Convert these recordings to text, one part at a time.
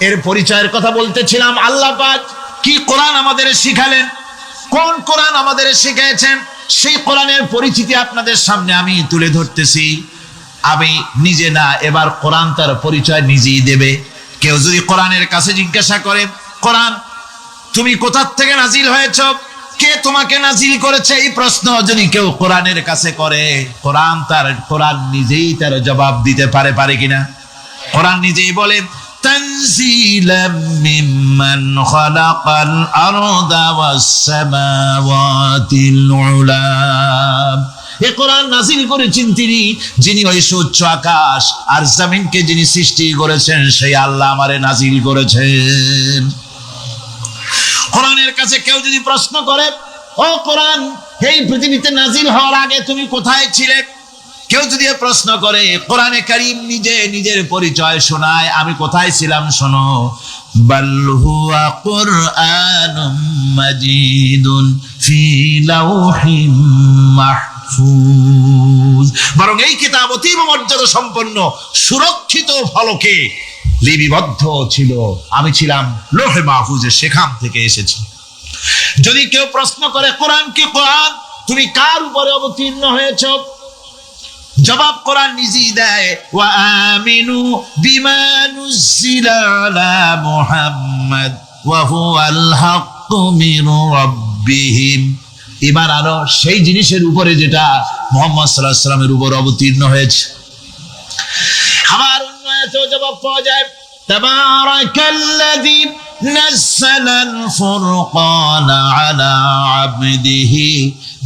এর পরিচয়ের কথা বলতেছিলাম। আল্লাহ পাক কি কোরআন আমাদের শিখালেন, কোন কোরআন আমাদের শিখিয়েছেন, সেই কোরআনের পরিচিতি আপনাদের সামনে আমি তুলে ধরতেছি। আমি নিজে না, এবার কোরআন তার পরিচয় নিজেই দেবে। কেউ যদি কোরআনের কাছে জিজ্ঞাসা করে, কোরআন তুমি কোথা থেকে নাজিল হয়েছ, কে তোমাকে নাজিল করেছে, এই প্রশ্ন যদি কেউ কোরআনের কাছে করে, কোরআন নিজেই তার জবাব দিতে পারে কিনা? কোরআন নিজেই বলে, তানজিলাম মিম্মান খালাকাল আরদা ওয়াস সামাওয়াতিল উলা। এ কোরআন নাজিল করেছেন তিনি, যিনি ওই সুউচ্চ আকাশ আর জমিনকে যিনি সৃষ্টি করেছেন, সেই আল্লাহ আমারে নাজিল করেছেন। কোরআনের কাছে কেউ যদি প্রশ্ন করে, ও কোরআন, এই পৃথিবীতে নাজিল হওয়ার আগে তুমি কোথায় ছিলে, কেউ যদি প্রশ্ন করে, কোরআনে কারীম নিজে নিজের পরিচয় শোনায়, আমি কোথায় ছিলাম শোনো। বাল হুয়া কুরআনুম মাজিদুন ফি লাউহিম মাহফুজ। বরং এই কিতাব অতীব মর্যাদা সম্পন্ন সুরক্ষিত ফলকে লিপিবদ্ধ ছিল, আমি ছিলাম লৌহে মাহফুজে, সেখান থেকে এসেছি। যদি কেউ প্রশ্ন করে, কোরআন কি, কোরআন তুমি কার উপরে অবতীর্ণ হয়েছ, জবাব কোরআন নিজেই দেয়, ওয়া আমিনু বিমা নুজিলা আলা মুহাম্মাদ ওয়া হুয়াল হাক্কু মির রাব্বিহিম। এবার আরো সেই জিনিসের উপরে যেটা মুহাম্মদ সাল্লাল্লাহু আলাইহি ওয়াসাল্লামের উপর অবতীর্ণ হয়েছে। আবার অন্য আয়াতেও জবাব পাওয়া যায়, তাবারাকাল্লাযী নাযালাল ফুরকানা আলা আবদিহি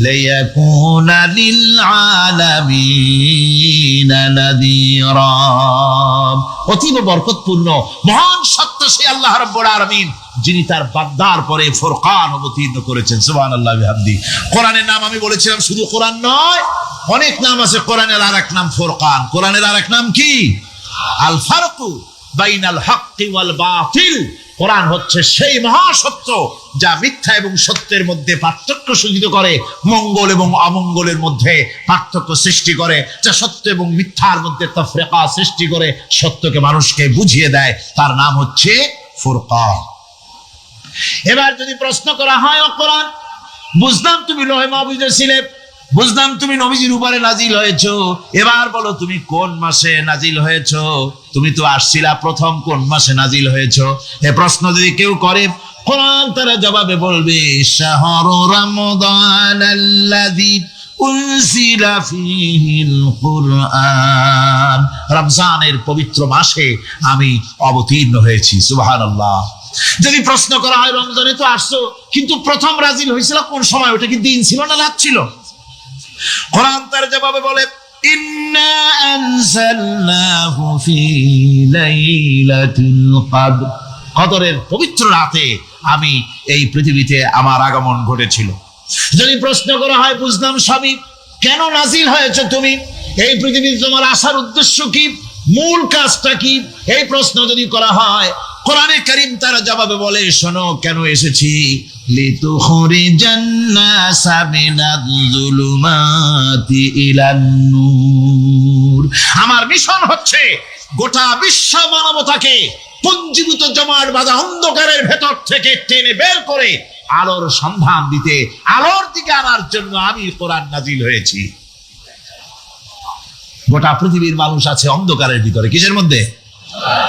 লিয়াকুনা লিল আলামিনা নাযীরা। অতীব বরকতপূর্ণ মহান সত্য সেই আল্লাহ রাব্বুল আলামিন, যিনি তার বান্দার পরে ফুরকান অবতীর্ণ করেছেন। সুবহানাল্লাহ বিহামদি। কোরআনের নাম আমি বলেছিলাম শুধু কোরআন নয়, অনেক নাম আছে কোরআনের। আরেক নাম ফুরকান। কোরআনের আরেক নাম কি? আল ফারকু বাইনাল হাক্কি ওয়াল বাতিল। কোরআন হচ্ছে সেই মহাসত্য যা মিথ্যা এবং সত্যের মধ্যে পার্থক্য সূচিত করে, মঙ্গল এবং অমঙ্গলের মধ্যে পার্থক্য সৃষ্টি করে, যা সত্য এবং মিথ্যার মধ্যে তাফরিকা সৃষ্টি করে, সত্যকে মানুষকে বুঝিয়ে দেয়। তার নাম হচ্ছে ফুরকান। এবার যদি প্রশ্ন করা হয়, ও কোরআন, বুঝলাম তুমি লৌহে মাহফুজে ছিলে, বুঝলাম তুমি নবীজির উপরে নাজিল হয়েছো, এবার বলো তুমি কোন মাসে নাজিল হয়েছো, তুমি তো আসছিলা প্রথম কোন মাসে নাজিল হয়েছো? এ প্রশ্ন যদি কেউ করে, কোরআন তারা জবাবে বলবে, শাহরু রমাদানাল্লাযী উনজিলা ফীহিল কুরআন। রমজানের পবিত্র মাসে আমি অবতীর্ণ হয়েছি। সুবহানাল্লাহ। যদি প্রশ্ন করা হয়, রমজানে তো আসছো, কিন্তু প্রথম নাজিল হয়েছিল কোন সময়, ওটা কি দিন ছিল না রাত ছিল? কোরআন তার জবাবে বলে, ইন্না আনজালনাহু ফি লাইলাতিল কদর। কদরের পবিত্র রাতে আমি এই পৃথিবীতে আমার আগমন ঘটেছিল। যদি প্রশ্ন করা হয়, বুঝলাম সবই, কেন নাজিল হয়েছে তুমি, এই পৃথিবীতে তোমার আসার উদ্দেশ্য কি, মূল কাজটা কি, এই প্রশ্ন যদি করা হয়, কোরআনে কারীম তার জবাবে বলে, শোনো কেন এসেছি। লিতুখরিজান নাসা মিনাজ যুলুমাতি ইলান নূর। আমার মিশন হচ্ছে গোটা বিশ্ব মানবতাকে পুঞ্জীভূত জমাট বাঁধা অন্ধকারের ভেতর থেকে টেনে বের করে আলোর সন্ধান দিতে, আলোর দিকে আনার জন্য আমি কোরআন নাজিল হয়েছি। গোটা পৃথিবীর মানুষ আছে অন্ধকারের ভিতরে। কিসের মধ্যে?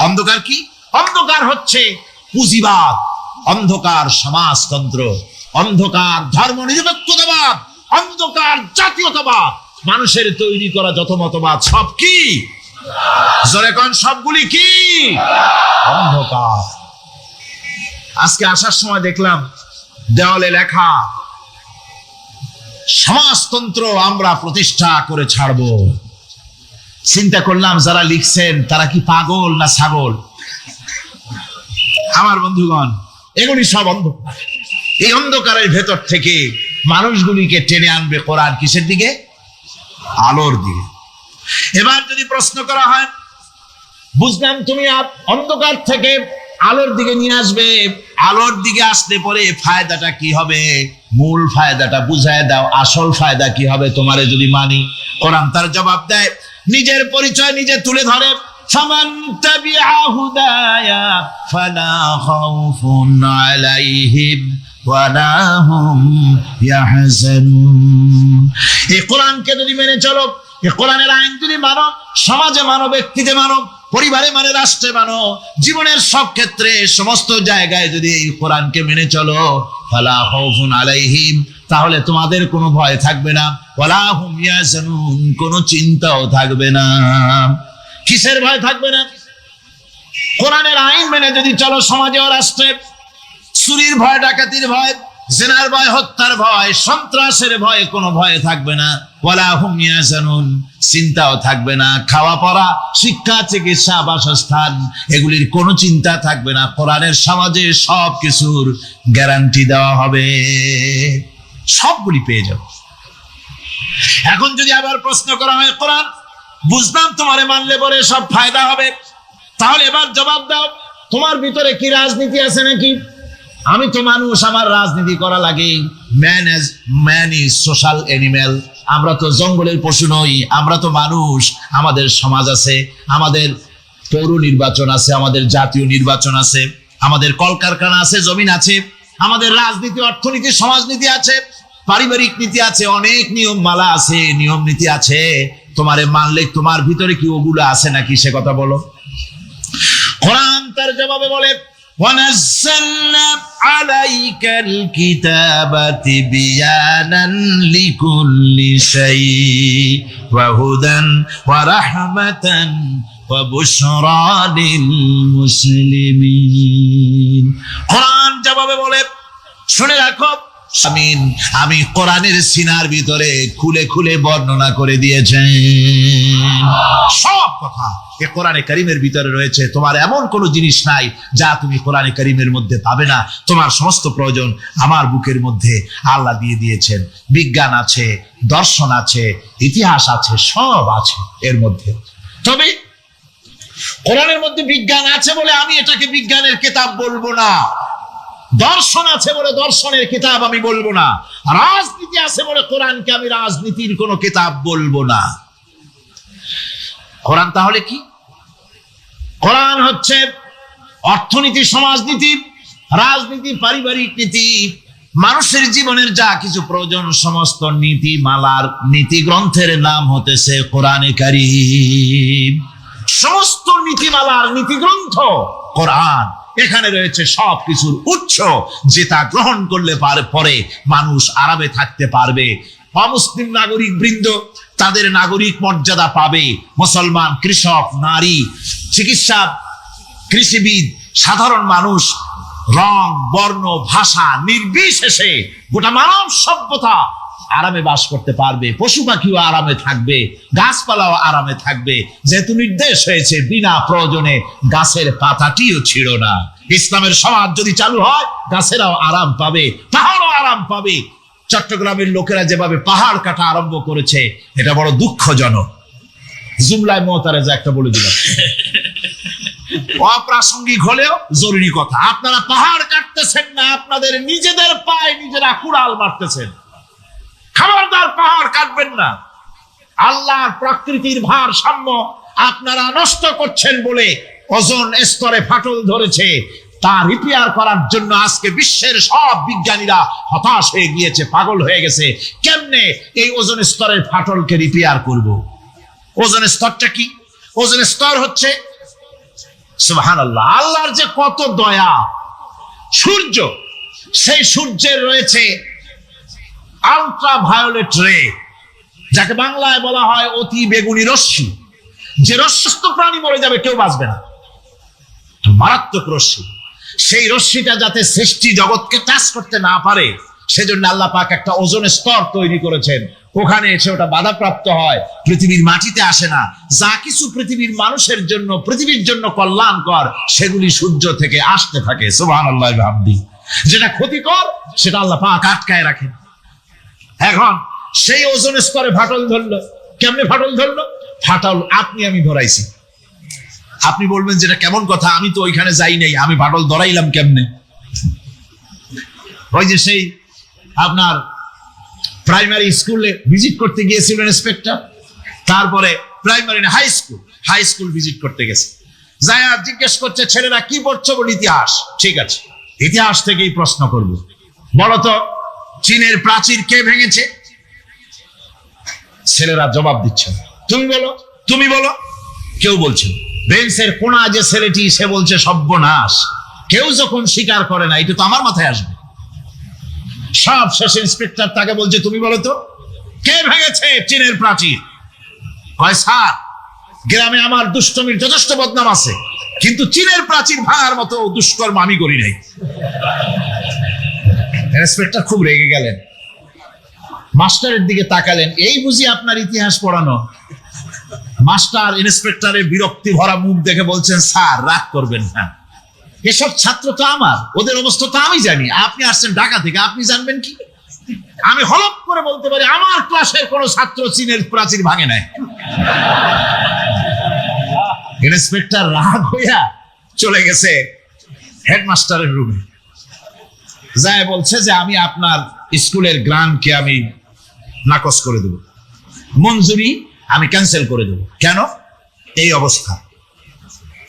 অন্ধকার কি? অন্ধকার হচ্ছে পুঁজিবাদ, অন্ধকার সমাজতন্ত্র, অন্ধকার ধর্ম নিরপেক্ষতাবাদ, অন্ধকার জাতীয়তাবাদ। মানুষের তৈরি করা যত মতবাদ সব কি? জোরে কোন, সবগুলি কি? অন্ধকার। আজকে আসার সময় দেখলাম দেওয়ালে লেখা, সমাজতন্ত্র আমরা প্রতিষ্ঠা করে ছাড়বো। চিন্তা করলাম, যারা লিখছেন তারা কি পাগল না ছাগল? আমার বন্ধুগণ, এগুলি সব অন্ধকার। এই অন্ধকারের ভেতর থেকে মানুষগুলিকে টেনে আনবে কোরআন কিসের দিকে? আলোর দিকে। এবার যদি প্রশ্ন করা হয়, বুঝলাম তুমি অন্ধকার থেকে আলোর দিকে নিয়ে আসবে, আলোর দিকে আসলে পরে ফায়দাটা কি হবে? মূল ফায়দাটা বুঝায় দাও, আসল ফায়দা কি হবে তোমারে যদি মানি? কোরআন তার জবাব দেয়, নিজের পরিচয় নিজে তুলে ধরে, ফামান তাবিআ হুদায়া ফালা খাউফুন আলাইহিম ওয়ালা হুম ইয়াহজানুন। এই কোরআনকে যদি মেনে চলো, এই কোরআনের আইন যদি মানো, সমাজে মানো, ব্যক্তিতে মানো, পরিবারে মানে, রাষ্ট্রে মানো, জীবনের সব ক্ষেত্রে সমস্ত জায়গায় যদি এই কোরআনকে মেনে চলো, ফালা খাউফুন আলাইহিম, তাহলে তোমাদের কোনো ভয় থাকবে না, ওয়ালা হুম ইয়াহজানুন, কোনো চিন্তাও থাকবে না। কিসের ভয় থাকবে না? কোরআনের আইন মেনে যদি চলো সমাজে ও রাষ্ট্রে, চুরির ভয়, ডাকাতির ভয়, জিনার ভয়, হত্যার ভয়, সন্ত্রাসের ভয়, কোনো ভয় থাকবে না। ওয়ালা হুম ইয়াহজানুন, চিন্তাও থাকবে না। খাওয়া পড়া, শিক্ষা, চিকিৎসা, বাসস্থান, এগুলির কোনো চিন্তা থাকবে না। কোরআনের সমাজে সব কিছুর গ্যারান্টি দেওয়া হবে, সবগুলি পেয়ে যাবে। এখন যদি আবার প্রশ্ন করা হয়, কোরআন বুঝলাম তোমারে মানলে পরে সব ফায়দা হবে, তাহলে এবার জবাব দাও, তোমার ভিতরে কি রাজনীতি আছে নাকি? আমি তো মানুষ, আমার রাজনীতি করা লাগে। Man is social animal. আমরা তো জঙ্গলের পশু নই, আমরা তো মানুষ। আমাদের সমাজ আছে, আমাদের পৌর নির্বাচন আছে, আমাদের জাতীয় নির্বাচন আছে, আমাদের কলকারখানা আছে, জমিন আছে, আমাদের রাজনীতি, অর্থনীতি, সমাজনীতি আছে, পারিবারিক নীতি আছে, অনেক নিয়ম মালা আছে, নিয়ম নীতি আছে। তোমারে মানলে তোমার ভিতরে কি ওগুলো আছে নাকি, সে কথা বলো। কোরআন তার জবাবে বলে, وَنَزَّلْنَا عَلَيْكَ الْكِتَابَ تِبْيَانًا لِكُلِّ شَيْءٍ وَهُدًى وَرَحْمَةً وَبُشْرَى لِلْمُسْلِمِينَ। কোরআন জবাবে বলে, শুনে রাখো, আমি কোরআনের সিনার ভিতরে খুলে খুলে বর্ণনা করে দিয়েছেন সব কথা। এ কোরআনে কারীমের ভিতরে রয়েছে। তোমার এমন কোন জিনিস নাই যা তুমি কোরআনে কারীমের মধ্যে পাবে না। তোমার সমস্ত প্রয়োজন আমার বুকের মধ্যে আল্লাহ দিয়ে দিয়েছেন। বিজ্ঞান আছে, দর্শন আছে, ইতিহাস আছে, সব আছে এর মধ্যে। তবে কোরআনের মধ্যে বিজ্ঞান আছে বলে আমি এটাকে বিজ্ঞানের কিতাব বলবো না, দর্শন আছে বলে দর্শনের কিতাব আমি বলবো না, রাজনীতি আছে বলে কোরআনকে আমি রাজনীতির কোন কিতাব বলবো না। কোরআন তাহলে কি? কোরআন হচ্ছে অর্থনীতি, সমাজনীতি, রাজনীতি, পারিবারিক নীতি, মানুষের জীবনের যা কিছু প্রয়োজন, সমস্ত নীতিমালার নীতি গ্রন্থের নাম হতেছে কোরআনে কারীম। সমস্ত নীতিমালার নীতি গ্রন্থ কোরআন। এখানে রয়েছে সব কিছুর উৎস, যেটা গ্রহণ করলে পরে মানুষ আরামে থাকতে পারবে। অমুসলিম নাগরিক বৃন্দ তাদের নাগরিক মর্যাদা পাবে। মুসলমান, কৃষক, নারী, চিকিৎসা, কৃষিবিদ, সাধারণ মানুষ, রং, বর্ণ, ভাষা নির্বিশেষে গোটা মানব সভ্যতা আরামে বাস করতে পারবে। পশু পাখিও আরামে থাকবে, গাছপালাও আরামে থাকবে, যেহেতু নির্দেশ হয়েছে বিনা প্রয়োজনে গাছের পাতাটিও ছিঁড়ো না। ইসলামের সমাজ যদি চালু হয়, গাছেরাও আরাম পাবে, পাহাড়ও আরাম পাবে। চট্টগ্রামের লোকেরা যেভাবে পাহাড় কাটা আরম্ভ করেছে, এটা বড় দুঃখজনক। জুমলায় মুতারাজা একটা বলে দিলাম, অপ্রাসঙ্গিক হলেও জরুরি কথা। আপনারা পাহাড় কাটতেছেন না, আপনাদের নিজেদের পায়ে নিজেরা কুড়াল মারতেছেন। খবরদার পাহাড় কাটবেন না। আল্লাহর প্রকৃতির ভারসাম্য আপনারা নষ্ট করছেন বলে ওজোন স্তরে ফাটল ধরেছে। তা রিপেয়ার করার জন্য আজকে বিশ্বের সব বিজ্ঞানীরা হতাশ হয়ে গিয়েছে, পাগল হয়ে গেছে। কেমনে এই ওজোন স্তরের ফাটলকে রিপেয়ার করব? ওজোন স্তরটা কি? ওজোন স্তর হচ্ছে, সুবহানাল্লাহ, আল্লাহর যে কত দয়া। সূর্য, সেই সূর্যের রয়েছে আলট্রা ভায়োলেট রে, যাকে বাংলায় বলা হয় অতি বেগুনি রশ্মি। যে রশ্মিস্থ প্রাণী মরে যাবে, কেউ বাঁচবে না, মারাত্মক রশ্মি। সেই রশ্মিটা যাতে সৃষ্টি জগৎকে টাচ করতে না পারে, সেজন্য আল্লাহ পাক একটা ওজোন স্তর তৈরি করেছেন। ওখানে এসে ওটা বাধাপ্রাপ্ত হয়, পৃথিবীর মাটিতে আসে না। যা কিছু পৃথিবীর মানুষের জন্য, পৃথিবীর জন্য কল্যাণকর, সেগুলি সূর্য থেকে আসতে থাকে। সুবহানাল্লাহ ওয়া বিহামদিহি। যেটা ক্ষতিকর, সেটা আল্লাহ পাক আটকায় রাখেন। এখন সেই ওজোন স্তরে ফাটল ধরলো। কেমনে ফাটল ধরলো? ফাটল আপনি আমি ধরাইছি। আপনি বলবেন যেটা কেমন কথা, আমি তো ওইখানে যাই নাই, আমি ফাটল ধরাইলাম কেমনে? ওই যে সেই আপনার প্রাইমারি স্কুলে ভিজিট করতে গিয়েছিলেন ইন্সপেক্টর, তারপরে primary high high school visit করতে গেছে, যায়া জিজ্ঞেস করছে ছেলেরা কি পড়ছো, বলে ইতিহাস। ঠিক আছে, ইতিহাস থেকেই প্রশ্ন করব, বলতো চীনের প্রাচীর কে ভেঙেছে? ছেলেরা জবাব দিচ্ছে, তুমি বলো, তুমি বলো। কেউ বলছে না। বেঞ্চের কোনা যে ছেলেটি, সে বলছে সর্বনাশ, কেউ যখন স্বীকার করে না, এটা তো আমার মাথায় আসবে। সব শেষ ইন্সপেক্টর তাকে বলছে, তুমি বলো তো কে ভেঙেছে চীনের প্রাচীর? কয় স্যার, গ্রামে আমার দুষ্টমির যথেষ্ট বদনাম আছে, কিন্তু চীনের প্রাচীর ভাঙার মতো দুষ্কর্ম আমি করি নাই। ইন্সপেক্টর খুব রেগে গেলেন, মাস্টারের দিকে তাকালেন, এই বুঝি আপনার ইতিহাস পড়ানো? মাস্টার ইন্সপেক্টরের বিরক্তি ভরা মুখ দেখে বলছেন, স্যার রাগ করবেন না, এসব ছাত্র তো আমার, ওদের অবস্থা তো আমি জানি, আপনি আসছেন ঢাকা থেকে, আপনি জানবেন কি? আমি হলপ করে বলতে পারি আমার ক্লাসের কোন ছাত্র চীনের প্রাচীর ভাঙে নাই। ইন্সপেক্টর রাগ হইয়া চলে গেছে হেডমাস্টারের রুমে, যায় বলছে যে আমি আপনার স্কুলের গ্রান্টকে আমি নাকচ করে দেব, মঞ্জুরি আমি ক্যান্সেল করে দেব। কেন? এই অবস্থা।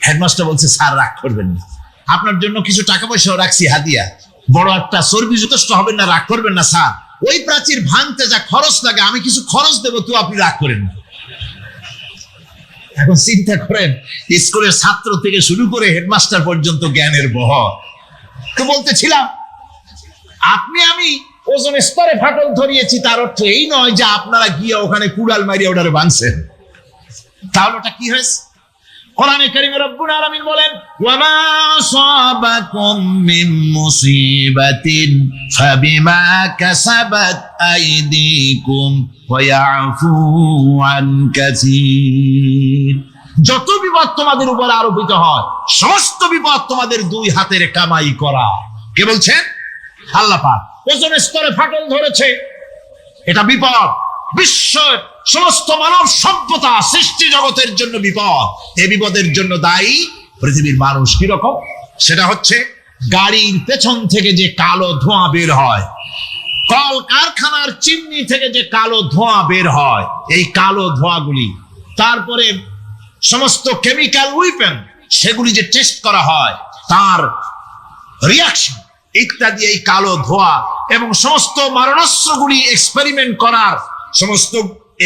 হেডমাস্টার বলছে, স্যার রাগ করবেন না, আপনার জন্য কিছু টাকা পয়সাও রাখছি হাদিয়া, বড় একটা চর্বি যথেষ্ট হবেন না, রাগ করবেন না স্যার, ওই প্রাচীর ভাঙতে যা খরচ লাগে আমি কিছু খরচ দেবো, তো আপনি রাগ করেন না। এখন চিন্তা করেন, স্কুলের ছাত্র থেকে শুরু করে হেডমাস্টার পর্যন্ত জ্ঞানের বহর। তো বলতেছিলাম, আপনি আমি ওজন স্তরে ফাটল ধরিয়েছি, তার অর্থ এই নয় যে আপনারা গিয়ে ওখানে কুড়াল মারিয়ে ওটারে বাঁধছেন। তাহলে ওটা কি হয়েছে? কোরআনে কারীমে রব্বুল আলামিন বলেন, ওয়ামা আসাবাকুম মিন মুসিবাতিন ফাবিমা কাসাবাত আইদিকুম ওয়া ইয়াফু আন কাসীর। যত বিপদ তোমাদের উপর আরোপিত হয়, সমস্ত বিপদ তোমাদের দুই হাতের কামাই করা। কে বলছেন? আল্লাহ পাক। ওজন স্তরে ফাটল ধরেছে, এটা বিপদ, বিশ্বের সমস্ত মানব সভ্যতা সৃষ্টি জগতের জন্য বিপদ। এই বিপদের জন্য দায়ী পৃথিবীর মানুষ। কিরকম? সেটা হচ্ছে গাড়ির পেছন থেকে যে কালো ধোঁয়া বের হয়, কল কারখানার চিমনি থেকে যে কালো ধোঁয়া বের হয়, এই কালো ধোঁয়াগুলি, তারপরে সমস্ত কেমিক্যাল উইপেন সেগুলি যে টেস্ট করা হয়, তার রিয়াকশন ইত্যাদি, এই কালো ধোঁয়া এবং সমস্ত মারণাস্ত্রগুলি এক্সপেরিমেন্ট করার সমস্ত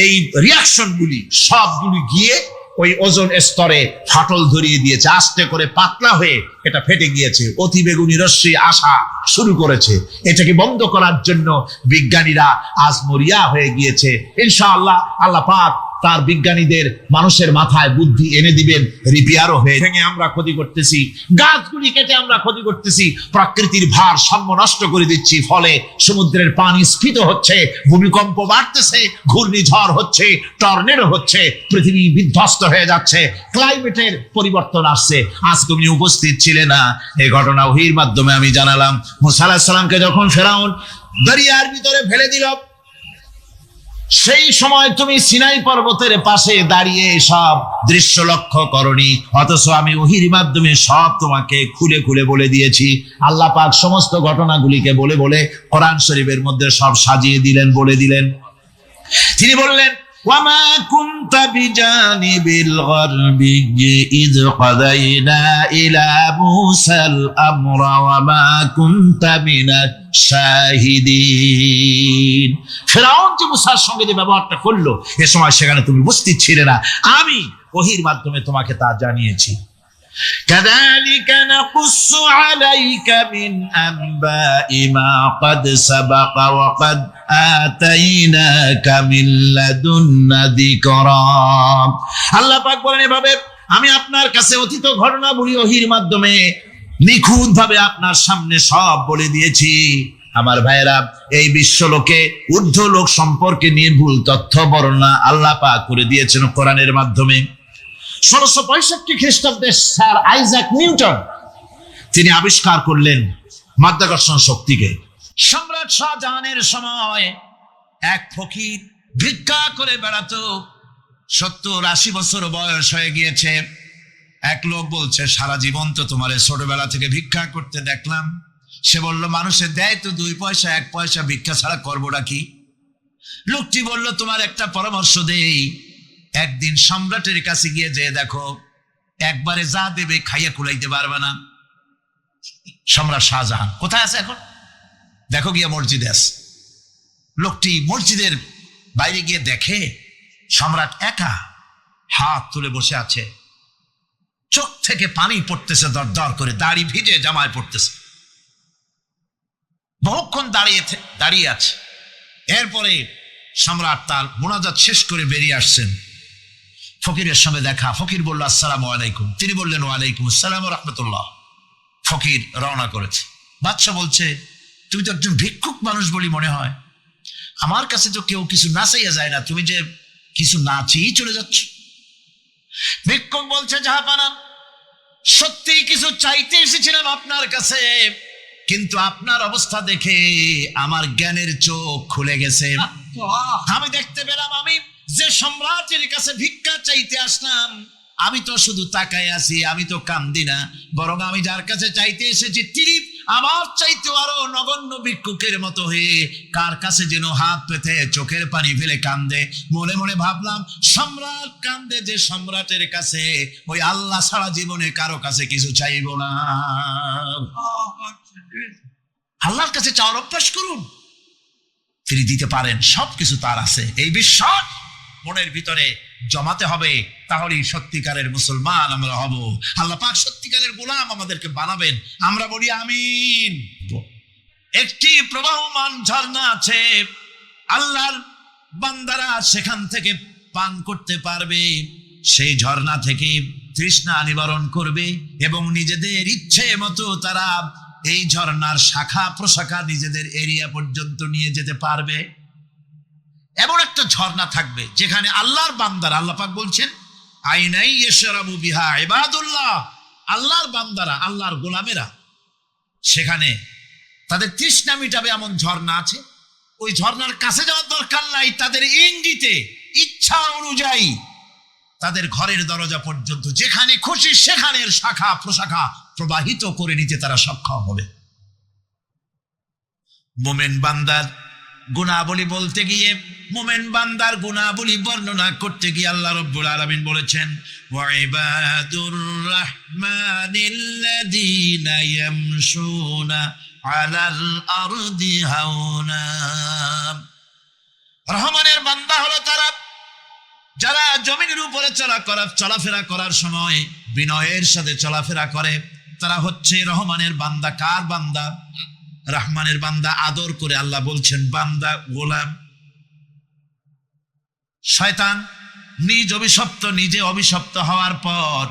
এই রিয়াকশনগুলি সবগুলি গিয়ে ওই ওজন স্তরে ফাটল ধরিয়ে দিয়েছে। আস্তে করে পাতলা হয়ে এটা ফেটে গিয়েছে, অতি বেগুনি রশ্মি আসা শুরু করেছে। এটাকে বন্ধ করার জন্য বিজ্ঞানীরা আজ মরিয়া হয়ে গিয়েছে। ইনশাআল্লাহ আল্লাহ পাক তার বিজ্ঞানীদের মানুষের মাথায় বুদ্ধি এনে দিবেন, রিপেয়ারও হয়ে। ভেঙে আমরা ক্ষতি করতেছি, গাছগুলি কেটে আমরা ক্ষতি করতেছি, প্রকৃতির ভারসাম্য নষ্ট করে দিচ্ছি, ফলে সমুদ্রের পানি স্ফীত হচ্ছে, ভূমিকম্প বাড়তেছে, ঘূর্ণিঝড় হচ্ছে, টর্নেডো হচ্ছে, পৃথিবী বিধ্বস্ত হয়ে যাচ্ছে, ক্লাইমেটের পরিবর্তন আসছে। আজ তুমি উপস্থিত ছিলে না, এই ঘটনা ওহীর মাধ্যমে আমি জানালাম। মুসা আলাইহিস সালামকে যখন ফেরাউন দরিয়ার ভিতরে ফেলে দিল, সেই সময় তুমি সিনাই পর্বতের পাশে দাঁড়িয়ে সব দৃশ্য লক্ষ্য করনি, অথচ আমি ওহীর মাধ্যমে সব তোমাকে খুলে খুলে বলে দিয়েছি। আল্লাহ পাক সমস্ত ঘটনাগুলিকে বলে বলে কোরআন শরীফের মধ্যে সব সাজিয়ে দিলেন, বলে দিলেন। তিনি বললেন, ওয়ামা কুনতা বিজানিবিল গারবি ইয কাদাইনা ইলা মুসাল আমরা ওয়ামা কুনতা মিনাশ শাহিদিন। ফিরআউন যে মুসার সঙ্গে যে ব্যবহারটা করলো, এ সময় সেখানে তুমি উপস্থিত ছিলে না, আমি ওহীর মাধ্যমে তোমাকে তা জানিয়েছি। কাযালিকা নাকুসসু আলাইকা মিন আনবাই মা ক্বাদ সাবাকা ওয়া ক্বাদ আতাইনাকা মিন লাদুন্না যিকরা। আল্লাহ পাক বলেন, এভাবে আমি আপনার কাছে অতীত ঘটনাবলী ওহীর মাধ্যমে নিখুঁত ভাবে আপনার সামনে সব বলে দিয়েছি। আমার ভাইয়েরা, এই বিশ্বলোকে ঊর্ধ্ব লোক সম্পর্কে নির্ভুল তথ্য বর্ণনা আল্লাহ পাক করে দিয়েছেন কোরআনের মাধ্যমে। 1665 খ্রিস্টাব্দে স্যার আইজাক নিউটন তিনি আবিষ্কার করলেন মাধ্যাকর্ষণ শক্তিকে। সম্রাট শাহজাহানের সময় এক ফকির ভিক্ষা করে বেড়াতো, 70-80 বছর বয়স হয়ে গিয়েছে। এক লোক বলছে, সারা জীবন তো তোমার ছোটবেলা থেকে ভিক্ষা করতে দেখলাম। সে বলল, মানুষের দেয় তো 2 পয়সা 1 পয়সা, ভিক্ষা ছাড়া করবোটা কি? লোকটি বলল, তোমার একটা পরামর্শ দেই, একদিন সম্রাটের কাছে গিয়ে যে দেখো একবারে যা দেবে খাইয়া কুলাইতে পারবে না। সম্রাট শাহজাহান কোথায় আছে এখন? দেখো গিয়া মসজিদে আছে। লোকটি মসজিদের বাইরে গিয়ে দেখে সম্রাট একা হাত তুলে বসে আছে, চোখ থেকে পানি পড়তেছে দর দর করে, দাড়ি ভিজে জামায় পড়তেছে, বহুক্ষণ দাঁড়িয়ে আছে। এরপরে সম্রাট তার মুনাজাত শেষ করে বেরিয়ে আসছেন। ফকিরের সঙ্গে দেখা, ফকির বলল আসসালামু আলাইকুম, তিনি বললেন ওয়ালাইকুম আসসালাম ওয়া রাহমাতুল্লাহ। ফকির রওনা করেছে। বাদশা বলছে তুমি তো একজন ভিক্ষুক মানুষ বলি মনে হয়, আমার কাছে তো কেউ কিছু না চাইয়া যায় না, তুমি যে কিছু না চেয়েই চলে যাচ্ছ। ভিক্ষুক বলছে জাহাপানা, সত্যি কিছু চাইতে এসেছিলাম আপনার কাছে, কিন্তু আপনার অবস্থা দেখে আমার জ্ঞানের চোখ খুলে গেছে। আমি দেখতে পেলাম আমি যে সম্রাটের কাছে ভিক্ষা চাইতে আসলাম, আমি তো শুধু তাকায় আছি, আমি তো কান্দি না, বরং আমি যার কাছে চাইতে এসেছি তিনি আমার চাইতে আরো নগণ্য ভিক্ষুকের মতো হয়ে কার কাছে যেন হাত পেতে চোখের পানি ফেলে কান্দে। মনে মনে ভাবলাম সম্রাট কান্দে যে সম্রাটের কাছে, ওই আল্লাহ ছাড়া জীবনে কারো কাছে কিছু চাইব না। আল্লাহর কাছে চাওয়ার অভ্যাস করুন, তিনি দিতে পারেন, সবকিছু তার আছে। এই বিশ্বাস মনের ভিতরে জমাতে হবে, তাহলেই সত্যিকারের মুসলমান আমরা হব। আল্লাহ পাক সত্যিকারের গোলাম আমাদেরকে বানাবেন, আমরা বলি আমিন। একটি প্রবাহমান ঝর্ণা আছে, আল্লাহর বান্দারা সেখান থেকে পান করতে পারবে, সেই ঝর্ণা থেকে তৃষ্ণা নিবারণ করবে এবং নিজেদের ইচ্ছে মতো তারা এই ঝর্ণার শাখা প্রশাখা নিজেদের এরিয়া পর্যন্ত নিয়ে যেতে পারবে। এমন একটা ঝর্ণা থাকবে যেখানে আল্লাহর বান্দারা, আল্লাহ পাক বলছেন আইনাই ইয়াশরাবু বিহা ইবাদুল্লাহ, আল্লাহর বান্দারা, আল্লাহর গোলামেরা সেখানে তাদের তৃষ্ণা মিটাবে এমন ঝর্ণা আছে। ওই ঝর্ণার কাছে যাওয়ার দরকার নাই, তাদের ইঙ্গিতে ইচ্ছা অনুযায়ী তাদের ঘরের দরজা পর্যন্ত যেখানে খুশি সেখানের শাখা প্রশাখা প্রবাহিত করে নিতে তারা সক্ষম হবে। মুমিন বান্দার গুনাহবলী বলতে গিয়ে, মুমিন বান্দার গুনাহবলী বর্ণনা করতে গিয়ে আল্লাহ রাব্বুল আলামিন বলেছেন ওয়া ইবাদুর রাহমানিল্লাযীনা ইয়ামশুনা আলাল আরদি হাওনা। রহমানের বান্দা হলো তারা যারা জমিনের উপরে চলাফেরা করার সময় বিনয়ের সাথে চলাফেরা করে, তারা হচ্ছে রহমানের বান্দা। কার বান্দা? রহমানের বান্দা। আদর করে আল্লাহ বলছেন বান্দা, গোলাম। শয়তান নিজে অভিশপ্ত হওয়ার পর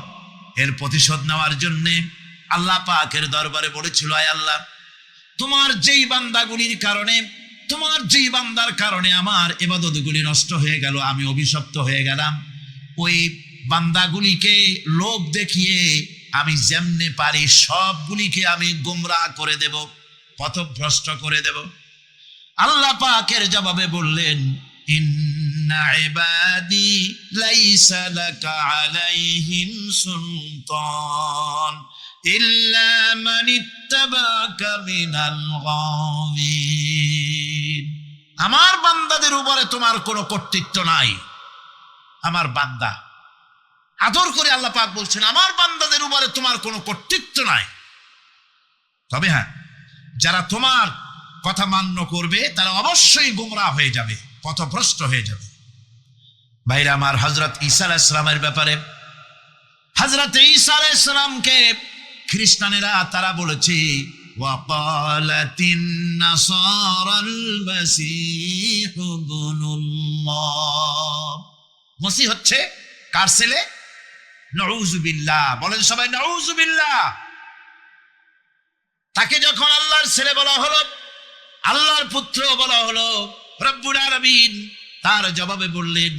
এর প্রতিশোধ নেওয়ার জন্য আল্লাহ পাকের দরবারে বলেছিল, আয় আল্লাহ, তোমার যেই বান্দাগুলির কারণে, তোমার যেই বান্দার কারণে আমার ইবাদতগুলি নষ্ট হয়ে গেল, আমি অভিশপ্ত হয়ে গেলাম, ওই বান্দাগুলিকে লোভ দেখিয়ে আমি যেমনে পারি সবগুলিকে আমি গোমরাহ করে দেব, পথভ্রষ্ট করে দেব। আল্লাহ পাকের জবাবে বললেন ইন্না ইবাদি লাইসা লাকা আলাইহিম সুলতান ইল্লা মান ইত্তাবাকা মিনাল গাওয়িন। আমার বান্দাদের উপরে তোমার কোনো কর্তৃত্ব নাই। আমার বান্দা, আদর করে আল্লাহ পাক বলছেন আমার বান্দাদের উপরে তোমার কোনো কর্তৃত্ব নাই। তবে হ্যাঁ, যারা তোমার কথা মান্য করবে তারা অবশ্যই গোমরাহ হয়ে যাবে, পথভ্রষ্ট হয়ে যাবে। ভাইরা আমার, হযরত ঈসা আলাইহিস সালামের ব্যাপারে, হযরত ঈসা আলাইহিস সালামকে খ্রিস্টানেরা তারা বলেছে ওয়াকালাতিন নাসারাল মাসীহু ইবনুল্লাহ, মসিহ হচ্ছে কার ছেলে? নাউযুবিল্লাহ, বলেন সবাই নাউযুবিল্লাহ। তাকে যখন আল্লাহর ছেলে বলা হলো, আল্লাহর পুত্র বলা হলো, রব্বুল আলামিন তার জবাবে বললেন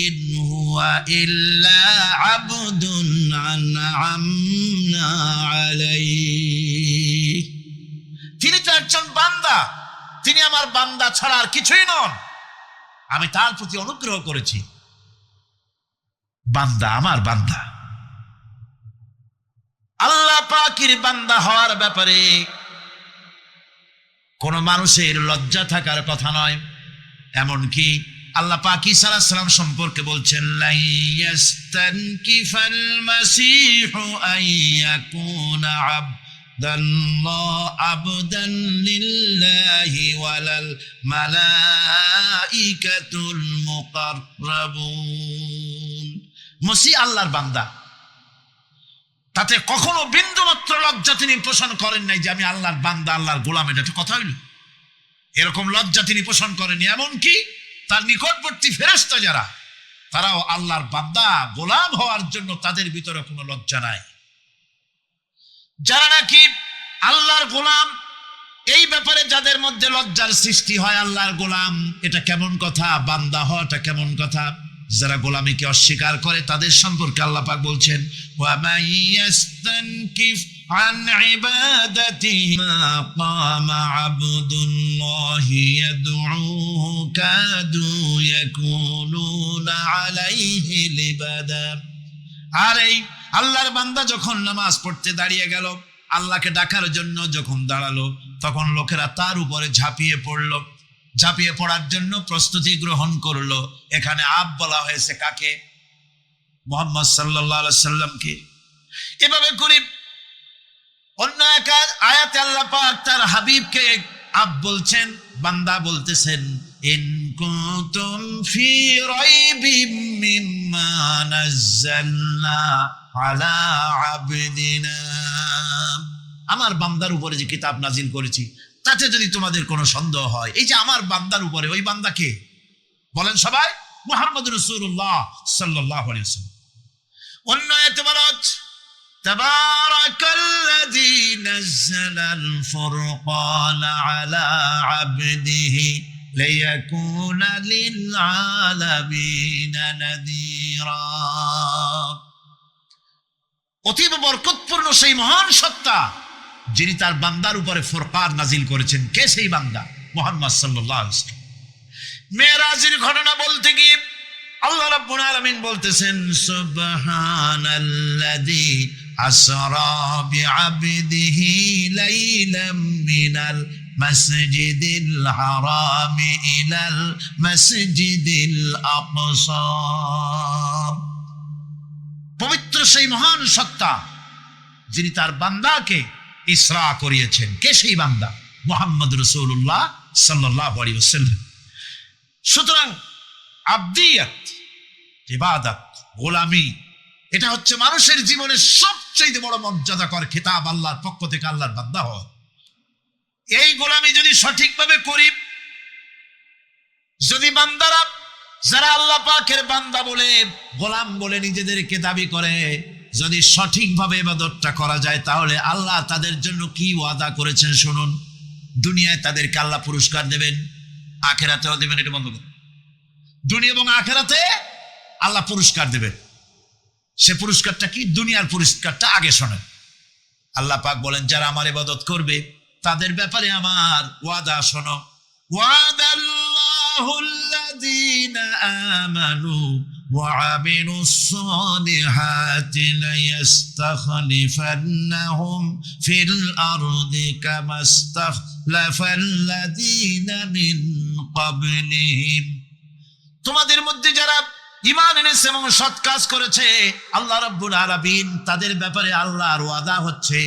ইন হুয়া ইল্লা আবদুন আনআমনা আলাইহি, তিনি তো একজন বান্দা, তিনি আমার বান্দা ছাড়া আর কিছুই নন, আমি তার প্রতি অনুগ্রহ করেছি। বান্দা, আমার বান্দা। আল্লাহ পাকের বান্দা হওয়ার ব্যাপারে কোন মানুষের লজ্জা থাকার কথা নয়। এমনকি আল্লাহ পাক ঈসা আলাইহিস সালাম সম্পর্কে বলছেন, লা ইয়াস্তানকিফাল মাসীহু আইয়াকুনা আবদান লিল্লাহি ওয়ালাল মালাইকাতুল মুকাররাবুন। মসিহ আল্লাহর বান্দা, তাতে কখনো বিন্দুমাত্র লজ্জা তিনি পোষণ করেন নাই যে আমি আল্লাহর বান্দা, আল্লাহর গোলাম। এটা একটা কথা হইল? এরকম লজ্জা তিনি পোষণ করেনি। এমনকি তার নিকটবর্তী ফেরেশতা যারা, তারাও আল্লাহর বান্দা গোলাম হওয়ার জন্য তাদের ভিতরে কোনো লজ্জা নাই। যারা নাকি আল্লাহর গোলাম, এই ব্যাপারে যাদের মধ্যে লজ্জার সৃষ্টি হয়, আল্লাহর গোলাম এটা কেমন কথা, বান্দা হওয়াটা কেমন কথা, যারা গোলামীকে অস্বীকার করে তাদের সম্পর্কে আল্লাহ পাক বলছেন, ওয়া মাইয়াস্তানকিফ আন ইবাদাতিহি মা কামা আবদুল্লাহি ইয়াদউহু কাদু ইয়াকুনুনা আলাইহি লিবাদা। আর এই আল্লাহর বান্দা যখন নামাজ পড়তে দাঁড়িয়ে গেল, আল্লাহকে ডাকার জন্য যখন দাঁড়ালো, তখন লোকেরা তার উপরে ঝাঁপিয়ে পড়লো, ঝাঁপিয়ে পড়ার জন্য প্রস্তুতি গ্রহণ করলো। এখানে আব বলা হয়েছে কাকে? মুহাম্মদ সাল্লাল্লাহু আলাইহি সাল্লামকে। এভাবে করে অন্য এক আয়াতে আল্লাহ পাক তার হাবিবকে আব বলছেন, বান্দা বলতেছেন, ইন কুনতুম ফি রাইবিম মিম্মা নাযালনা আলা আবদিনা। আমার বান্দার উপরে যে কিতাব নাজিল করেছি তাতে যদি তোমাদের কোনো সন্দেহ হয়, এই যে আমার বান্দার উপরে, ওই বান্দা কে বলেন সবাই? মুহাম্মদ রাসূলুল্লাহ সাল্লাল্লাহু আলাইহি ওয়াসাল্লাম। অন্য আয়াতে বলা হচ্ছে, তাবারাকাল্লাযী নাযালাল ফুরকানা আলা আবদিহি লিয়াকুনা লিল আলামিনা নাযীরা। অতীব বরকতপূর্ণ সেই মহান সত্তা যিনি তার বান্দার উপরে ফুরকান নাজিল করেছেন। কে সেই বান্দা? মুহাম্মদ সাল্লাল্লাহু আলাইহি ওয়াসাল্লাম। মেরাজের ঘটনা বলতে গিয়ে আল্লাহ রাব্বুল আলামিন বলতেছেন, সুবহানাল্লাযী আসরা বিআবদিহি লাইলাম মিনাল মাসজিদিল হারামি ইলাল মাসজিদিল আকসা। পবিত্র সেই মহান সত্তা যিনি তার বান্দাকে ইসরা করিয়েছেন। কে সেই বান্দা? মুহাম্মদ রাসূলুল্লাহ সাল্লাল্লাহু আলাইহি ওয়াসাল্লাম। সুতরাং আবদিয়াত, ইবাদত, গোলামি, এটা হচ্ছে মানুষের জীবনের সবচেয়ে বড় মর্যাদাকর খেতাব আল্লাহর পক্ষ থেকে আল্লাহর বান্দা হওয়া। এই গোলামি যদি সঠিকভাবে করি, যদি বান্দারা যারা আল্লাহ পাকের বান্দা বলে, গোলাম বলে নিজেদেরকে দাবি করে, যদি সঠিকভাবে ইবাদতটা করা যায়, তাহলে আল্লাহ তাদের জন্য কি ওয়াদা করেছেন শুনুন। দুনিয়ায় তাদেরকে আল্লাহ পুরস্কার দেবেন, আখিরাতেও দেবেন। এটা বন্ধ করুন। দুনিয়া এবং আখিরাতে আল্লাহ পুরস্কার দেবেন। সে পুরস্কারটা কি? দুনিয়ার পুরস্কারটা আগে শোনেন। আল্লাহ পাক বলেন, যারা আমার ইবাদত করবে তাদের ব্যাপারে আমার ওয়াদা শোনো। ওয়াদাল্লাহুল্লাযীনা আমানু ওয়া আমিলুস-সালিহাতি লায়াস্তাখলিফান্নাহুম ফিল আরদি কামাস্তাখলাফাল্লাযীনা মিন ক্বাবলিহিম। তোমাদের মধ্যে যারা ঈমান এনেছে এবং সৎ কাজ করেছে, আল্লাহ রাব্বুল আলামিন তাদের ব্যাপারে আল্লাহর ওয়াদা হচ্ছে,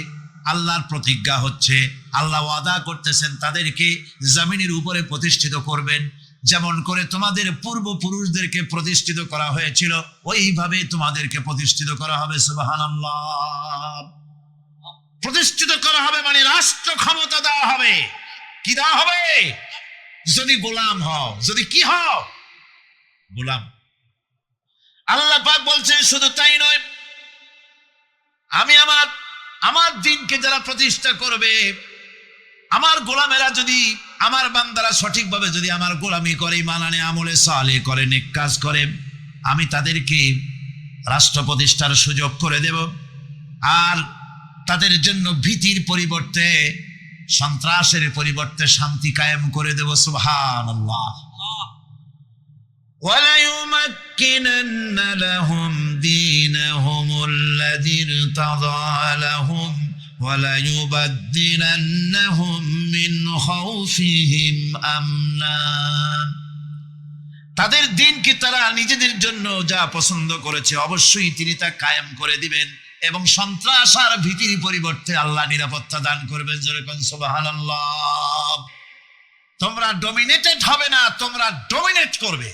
আল্লাহর প্রতিজ্ঞা হচ্ছে, আল্লাহ ওয়াদা করতেছেন তাদেরকে জমিনের উপরে প্রতিষ্ঠিত করবেন। যেমন করে তোমাদের পূর্বপুরুষদেরকে প্রতিষ্ঠিত করা হয়েছিল, ওইভাবে তোমাদেরকে প্রতিষ্ঠিত করা হবে। সুবহানাল্লাহ। প্রতিষ্ঠিত করা হবে মানে রাষ্ট্র ক্ষমতা দেওয়া হবে। কি দেওয়া হবে? যদি গোলাম হও। যদি কি হও? গোলাম। আল্লাহ পাক বলছেন, শুধু তাই নয়, আমি আমার দ্বীনকে যারা প্রতিষ্ঠা করবে, আমার গোলামেরা যদি, আমার বান্দারা সঠিকভাবে যদি আমার গোলামি করে, ঈমান আনে, আমলে সালেহ করে, নেক কাজ করে, আমি তাদেরকে রাষ্ট্র প্রতিষ্ঠার সুযোগ করে দেব। আর তাদের জন্য ভীতির পরিবর্তে, সন্ত্রাসের পরিবর্তে শান্তি কায়েম করে দেব। সুবহানাল্লাহ। وَلَيُمَكِّنَنَّ لَهُمْ دِينَهُمُ الَّذِي ارْتَضَىٰ لَهُمْ وَلَيُبَدِّلَنَّهُمْ مِنْ خَوْفِهِمْ أَمْنًا। তাদের দিনকে তারা নিজেদের জন্য যা পছন্দ করেছে অবশ্যই তিনি তা কায়েম করে দিবেন, এবং সন্ত্রাস আর ভীতির পরিবর্তে আল্লাহ নিরাপত্তা দান করবেন। যেরকম সুবহানাল্লাহ। তোমরা ডমিনেটেড হবে না, তোমরা ডমিনেট করবে,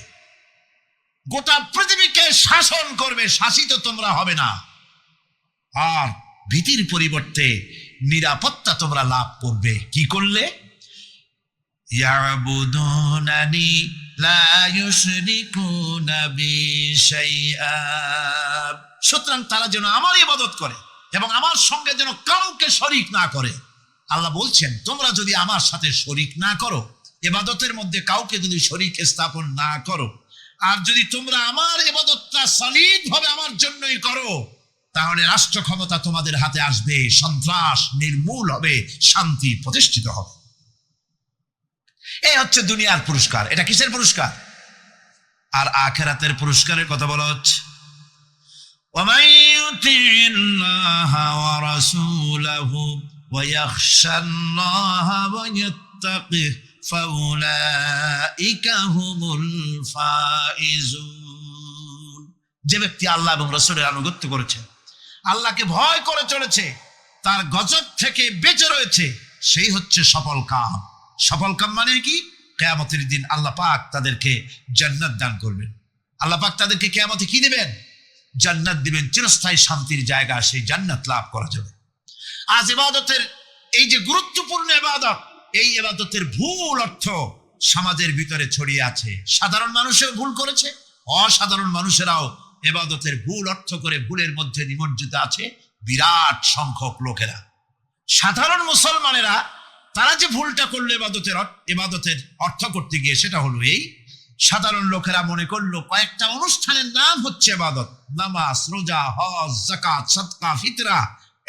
গোটা পৃথিবীকে শাসন করবে, শাসিত তোমরা হবে না। আর ভীতির পরিবর্তে নিরাপত্তা তোমরা লাভ করবে। কি করলে? ইয়াবুদুনানি লা ইউশরিকুনা বি শাইআ। সুতরাং তারা যেন আমার ইবাদত করে এবং আমার সঙ্গে যেন কাউকে শরীক না করে। আল্লাহ বলছেন তোমরা যদি আমার সাথে শরীক না করো, ইবাদতের মধ্যে কাউকে যদি শরীক স্থাপন না করো, আর যদি তোমরা আমার ইবাদতটা সলিড ভাবে আমার জন্যই করো, তাহলে রাষ্ট্র ক্ষমতা তোমাদের হাতে আসবে, সন্ত্রাস নির্মূল হবে, শান্তি প্রতিষ্ঠিত হবে। এই হচ্ছে দুনিয়ার পুরস্কার। এটা কিসের পুরস্কার? আর আখিরাতের পুরস্কারের কথা বলা হচ্ছে। وَمَن يُطِعِ اللَّهَ وَرَسُولَهُ وَيَخْشَ اللَّهَ وَيَتَّقِهِ فَأُولَئِكَ هُمُ الْفَائِزُونَ। যে ব্যক্তি আল্লাহ এবং রাসূলের আনুগত্য করেছে, আল্লাহকে ভয় করে চলেছে, তার গজব থেকে বেঁচে রয়েছে, সেই হচ্ছে সফল কাম। সফল কাম মানে কি? কিয়ামতের দিন আল্লাহ পাক তাদেরকে জান্নাত দান করবেন। আল্লাহ পাক তাদেরকে কিয়ামতে কি দিবেন? জান্নাত দিবেন, চিরস্থায়ী শান্তির জায়গা, সেই জান্নাত লাভ করা যাবে। আজ ইবাদতের এই যে গুরুত্বপূর্ণ ইবাদত, এই ইবাদতের ভুল অর্থ সমাজের ভিতরে ছড়িয়ে আছে। সাধারণ মানুষও ভুল করেছে, অসাধারণ মানুষেরাও ইবাদতের ভুল অর্থ করে ভুলের মধ্যে নিমজ্জিত আছে বিরাট সংখ্যক লোকেরা। সাধারণ মুসলমানেরা তারা যে ভুলটা করলো ইবাদতের অর্থ করতে গিয়ে, সেটা হলো এই, সাধারণ লোকেরা মনে করলো কয়েকটা অনুষ্ঠানের নাম হচ্ছে ইবাদত, নামাজ, রোজা, হজ, যাকাত, সাদকা, ফিতরা,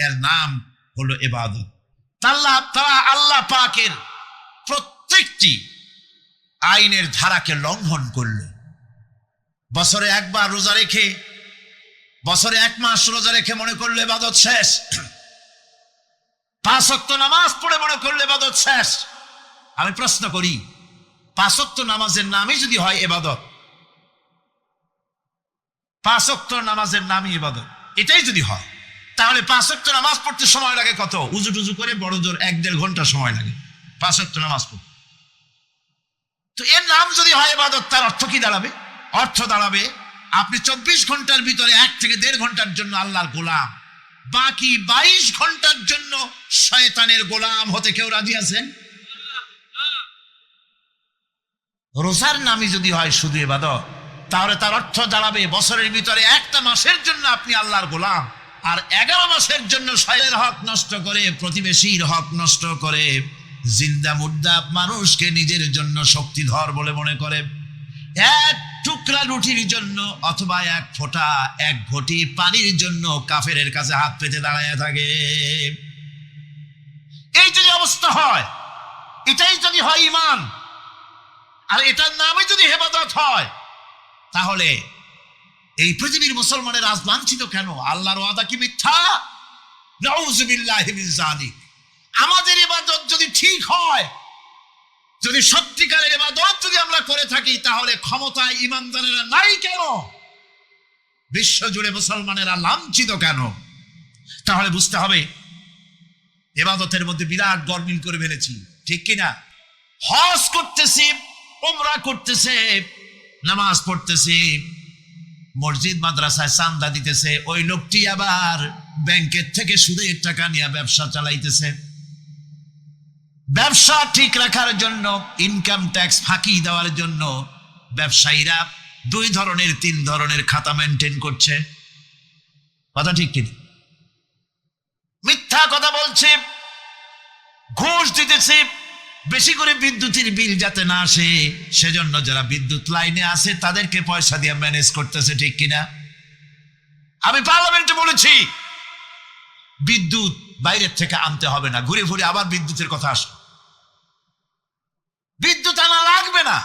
এর নাম হলো ইবাদত। তারা আল্লাহ পাকের প্রত্যেকটি আইনের ধারাকে লঙ্ঘন করলো। বছরে একবার রোজা রেখে, বছরে 1 মাস রোজা রেখে মনে করলো ইবাদত শেষ। 5 ওয়াক্ত নামাজ পড়ে মনে করলে ইবাদত শেষ। আমি প্রশ্ন করি, 5 ওয়াক্ত নামাজের নামই যদি হয় ইবাদত, 5 ওয়াক্ত নামাজের নামই ইবাদত, এটাই যদি হয়, তাহলে 5 ওয়াক্ত নামাজ পড়তে সময় লাগে কত? উজু টুজু করে বড় জোর 1-1.5 ঘন্টা সময় লাগে 5 ওয়াক্ত নামাজ পড়তে। তো এর নাম যদি হয় ইবাদত, তার অর্থ কি দাঁড়াবে? অর্থ দাঁড়াবে আপনি 24 ঘন্টার ভিতরে 1 থেকে 1.5 ঘন্টার জন্য আল্লাহর গোলাম, বাকি 22 ঘন্টার জন্য শয়তানের গোলাম হতে কেউ রাজি আছেন? রোজার নামই যদি হয় শুধু ইবাদত, তাহলে তার অর্থ দাঁড়াবে বছরের ভিতরে 1টা মাসের জন্য আপনি আল্লাহর গোলাম, আর 11 মাসের জন্য শয়তানের হক নষ্ট করে, প্রতিবেশীর হক নষ্ট করে, জিন্দা মুর্দা মানুষকে নিজের জন্য শক্তিধর বলে মনে করে, 1 টুকরা রুটির জন্য অথবা 1 ফোঁটা 1 ঘটি পানির জন্য কাফেরের কাছে হাত পেতে দাঁড়ায় থাকে। এই যদি অবস্থা হয়, এটাই যদি হয় ঈমান, আর এটার নামে যদি ইবাদত হয়, তাহলে এই পৃথিবীর মুসলমানের আজ লাঞ্ছিত কেন? আল্লাহর ওয়াদা কি মিথ্যা? নাউযুবিল্লাহি মিন যালিক। আমাদের ইবাদত যদি ঠিক হয়, যদি সত্যিকারের ইবাদত যদি আমরা করে থাকি, তাহলে ক্ষমতায় ঈমানদারেরা নাই কেন? বিশ্ব জুড়ে মুসলমানেরা লাঞ্ছিত কেন? তাহলে বুঝতে হবে ইবাদতের মধ্যে বিরাট গরমিল করে ফেলেছি, ঠিক কিনা? হজ করতেছি, উমরা করতেছে, নামাজ পড়তেছি, মসজিদ মাদ্রাসায় চান্দা দিতেছে, ওই লোকটি আবার ব্যাংকের থেকে সুদের টাকা নিয়ে ব্যবসা চালাইতেছে। ব্যবসা ঠিক রাখার জন্য, ইনকাম ট্যাক্স ফাঁকি দেওয়ার জন্য ব্যবসায়ীরা 2 ধরনের 3 ধরনের খাতা মেনটেন করছে। কথা ঠিক কিনা? মিথ্যা কথা বলছে, ঘুষ দিতেছে, বেশি করে বিদ্যুতের বিল যাতে না আসে সেজন্য যারা বিদ্যুৎ লাইনে আছে তাদেরকে পয়সা দিয়ে ম্যানেজ করতেছে, ঠিক কিনা? আমি পার্লামেন্টে বলেছি বিদ্যুৎ বাইরের থেকে আনতে হবে না, ঘুরে ঘুরে আবার বিদ্যুতের কথা আসে। বিদ্যুৎ আনা লাগবে না,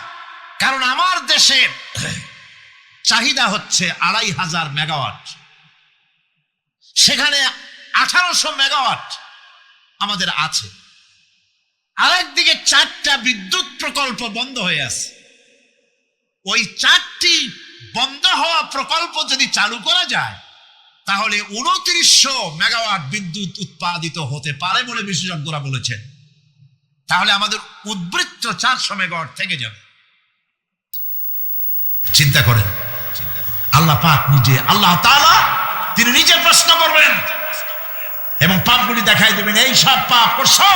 কারণ আমার দেশে চাহিদা হচ্ছে 2500 মেগাওয়াট, সেখানে 1800 মেগাওয়াট আমাদের আছে। আরেকদিকে 4টা বিদ্যুৎ প্রকল্প বন্ধ হয়ে আছে। ওই 4টি বন্ধ হওয়া প্রকল্প যদি চালু করা যায় তাহলে 2900 মেগাওয়াট বিদ্যুৎ উৎপাদিত হতে পারে বলে বিশেষজ্ঞরা বলেছেন। তাহলে আমাদের উদ্বৃত্ত 400 মেগাওয়াট থেকে যাবে। চিন্তা করেন, আল্লাহ পাক নিজে, আল্লাহ তাআলা তিনি নিজে প্রশ্ন করবেন এবং পাপগুলি দেখাই দেবেন, এই সব পাপ করছো।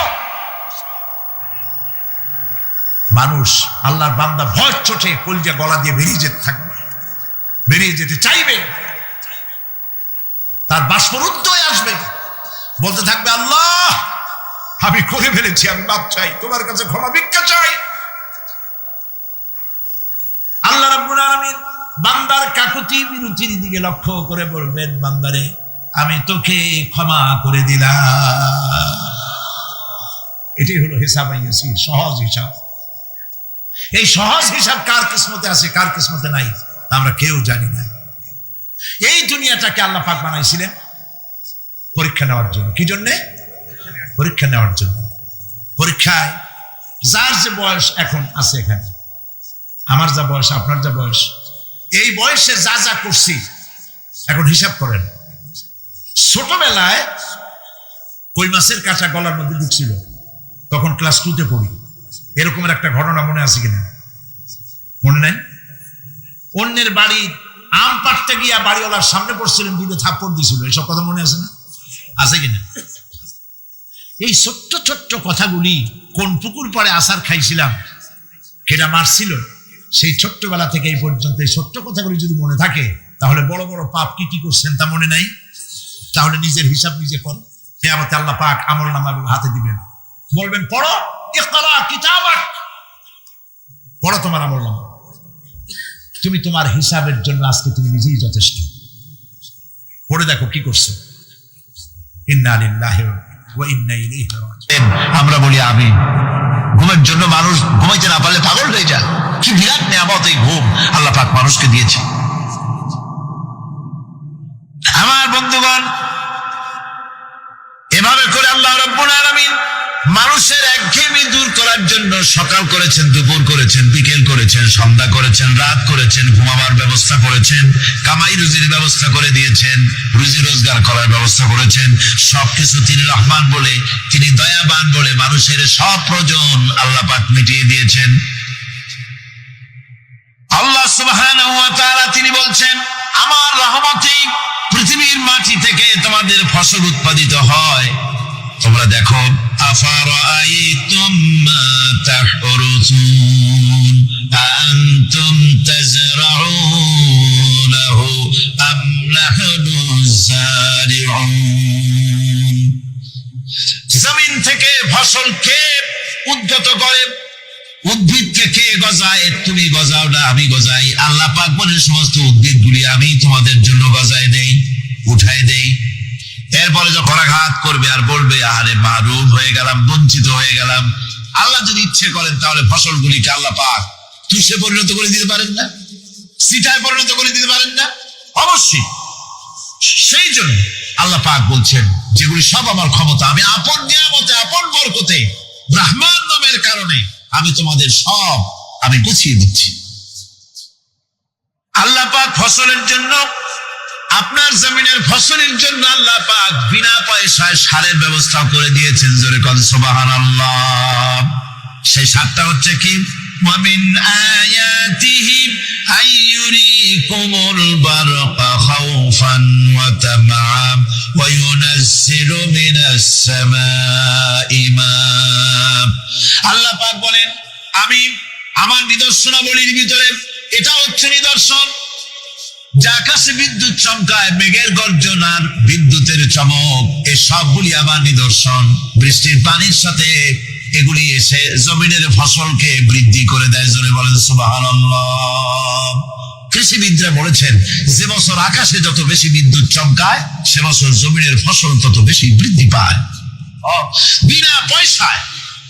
মানুষ, আল্লাহর বান্দা ভয় চোটে কলিজা গলা দিয়ে বেরিয়ে যেতে থাকবে, বেরিয়ে যেতে চাইবে, তার বাষ্পরুদ্ধ হয়ে আসবে, বলতে থাকবে, আল্লাহ আমি করে ফেলেছি, আমি মাপ চাই, তোমার কাছে ক্ষমা ভিক্ষা চাই। আল্লাহ রাব্বুল আলামিন বান্দার কাকুতি বিরতির দিকে লক্ষ্য করে বলবেন, বান্দারে আমি তোকে ক্ষমা করে দিলাম। এটাই হলো হিসাব, সহজ হিসাব। এই সহজ হিসাব কার কিসমতে আছে, কার কিসমতে নাই, আমরা কেউ জানি না। এই দুনিয়াটাকে আল্লাহ পাক বানাইছিলেন পরীক্ষা নেওয়ার জন্য। কি জন্যে? পরীক্ষা নেওয়ার জন্য। পরীক্ষায় যার যে বয়স এখন আছে, এখানে আমার যা বয়স, আপনার যা বয়স, এই বয়সে যা যা করছি এখন হিসাব করেন। ছোটবেলায় কই মাছের কাঁচা গলার মধ্যে ঢুকছিল, তখন ক্লাস 2তে পড়ি। এরকমের একটা ঘটনা মনে আছে কিনা? মনে নাই? অন্যের বাড়ির আম পাড়তে গিয়া বাড়িওয়ালার সামনে পড়ছিলেন, 2 থাপ্পড় দিছিল, এসব কথা মনে আছে না? আছে কিনা? এই ছোট্ট ছোট্ট কথাগুলি, কোন পুকুর পাড়ে আসার খাইছিলাম, কেটা মারছিল, সেই ছোট্টবেলা থেকে এই পর্যন্ত এই ছোট্ট কথাগুলি যদি মনে থাকে, তাহলে বড় বড় পাপ কি কি করছেন তা মনে নাই। তাহলে নিজের হিসাব নিজে কর। কিয়ামতে আল্লাহ পাক আমলনামা হাতে দিবেন, বলবেন পড়ো, ইকরা কিতাবাক, পড়ো তোমার আমলনামা। তুমি তোমার হিসাবের জন্য আজকে তুমি নিজেই যথেষ্ট। পড়ে দেখো কি করছো। ইন্না লিল্লাহি ওয়া ইন্না ইলাইহি রাজিউন। আমরা বলি আমি, ঘুমের জন্য মানুষ ঘুমাইতে না পারলে পাগল হয়ে যায়। কি বিরাট নিয়ামত এই ঘুম আল্লাহ পাক মানুষকে দিয়েছে। আমার বন্ধুগণ, এভাবে করে আল্লাহ রাব্বুল আলামিন মানুষের একঘেয়েমি দূর করার জন্য সকাল করেছেন, দুপুর করেছেন, বিকেল করেছেন, সন্ধ্যা করেছেন, রাত করেছেন, ঘুমাবার ব্যবস্থা করেছেন, কামাই রুজির ব্যবস্থা করে দিয়েছেন, রুজি রোজগার করার ব্যবস্থা করেছেন। সবকিছু তিনি রহমান বলে, তিনি দয়াবান বলে মানুষের সব প্রয়োজন আল্লাহ পাক মিটিয়ে দিয়েছেন। আল্লাহ সুবহানাহু ওয়া তাআলা তিনি বলছেন, আমার রহমতে পৃথিবীর মাটি থেকে তোমাদের ফসল উৎপাদিত হয়। তোমরা দেখো, আফারাআইতুম মা তাহরুসুন আনতুম তাজরাউনাহু আম নাহনুজ যারিউন। জমিন থেকে ফসলকে উদ্গত করে, উদ্ভিদকে কে গজায়? তুমি গজাও না, আমি গজাই। আল্লাহ পাক বলেন, সমস্ত উদ্ভিদগুলি আমি তোমাদের জন্য গজায় দেই, উঠায় দেই। এরপরে যখন আঘাত করবে আর বলবে, আরে মাহরুম হয়ে গেলাম, বঞ্চিত হয়ে গেলাম, আল্লাহ যদি ইচ্ছে করেন তাহলে ফসলগুলিকে আল্লাহ পাক তুষে পরিণত করে দিতে পারেন না, সিটায় পরিণত করে দিতে পারেন না? অবশ্যই। সেই জন্য আল্লাহ পাক বলছেন, যেগুলি সব আমার ক্ষমতা, আমি আপন নিয়ামতে, আপন বরকতে, রহমান নামের কারণে আমি তোমাদের সব আমি গুছিয়ে দিচ্ছি। আল্লাহ পাক ফসলের জন্য, আপনার জমিনের ফসলের জন্য আল্লাহ পাক বিনা পয়সায় সারের ব্যবস্থা করে দিয়েছেন। জোরে কোন সুবহানাল্লাহ। সেই সারটা হচ্ছে কি? ওয়ামিন আয়াতিহি আইয়ুরিকুমুল বারকা খাউফান ওয়া তামাআম ওয়া ইউনাজ্জিলু মিনাস সামাই মা। আল্লাহ পাক বলেন, আমি আমার নিদর্শনাবলীর ভিতরে এটা হচ্ছে নিদর্শন, যে আকাশে বিদ্যুৎ চমকায়, মেঘের গর্জন আর বিদ্যুতের চমক, এই সবগুলি আমার নিদর্শন। বৃষ্টির পানির সাথে এগুলি এসে জমিনের ফসলকে বৃদ্ধি করে দেয়। জোরে বলেন সুবহানাল্লাহ। কৃষিবিদরা বলেছেন, যে বছর আকাশে যত বেশি বিদ্যুৎ চমকায়, সে বছর জমিনের ফসল তত বেশি বৃদ্ধি পায়। বিনা পয়সায়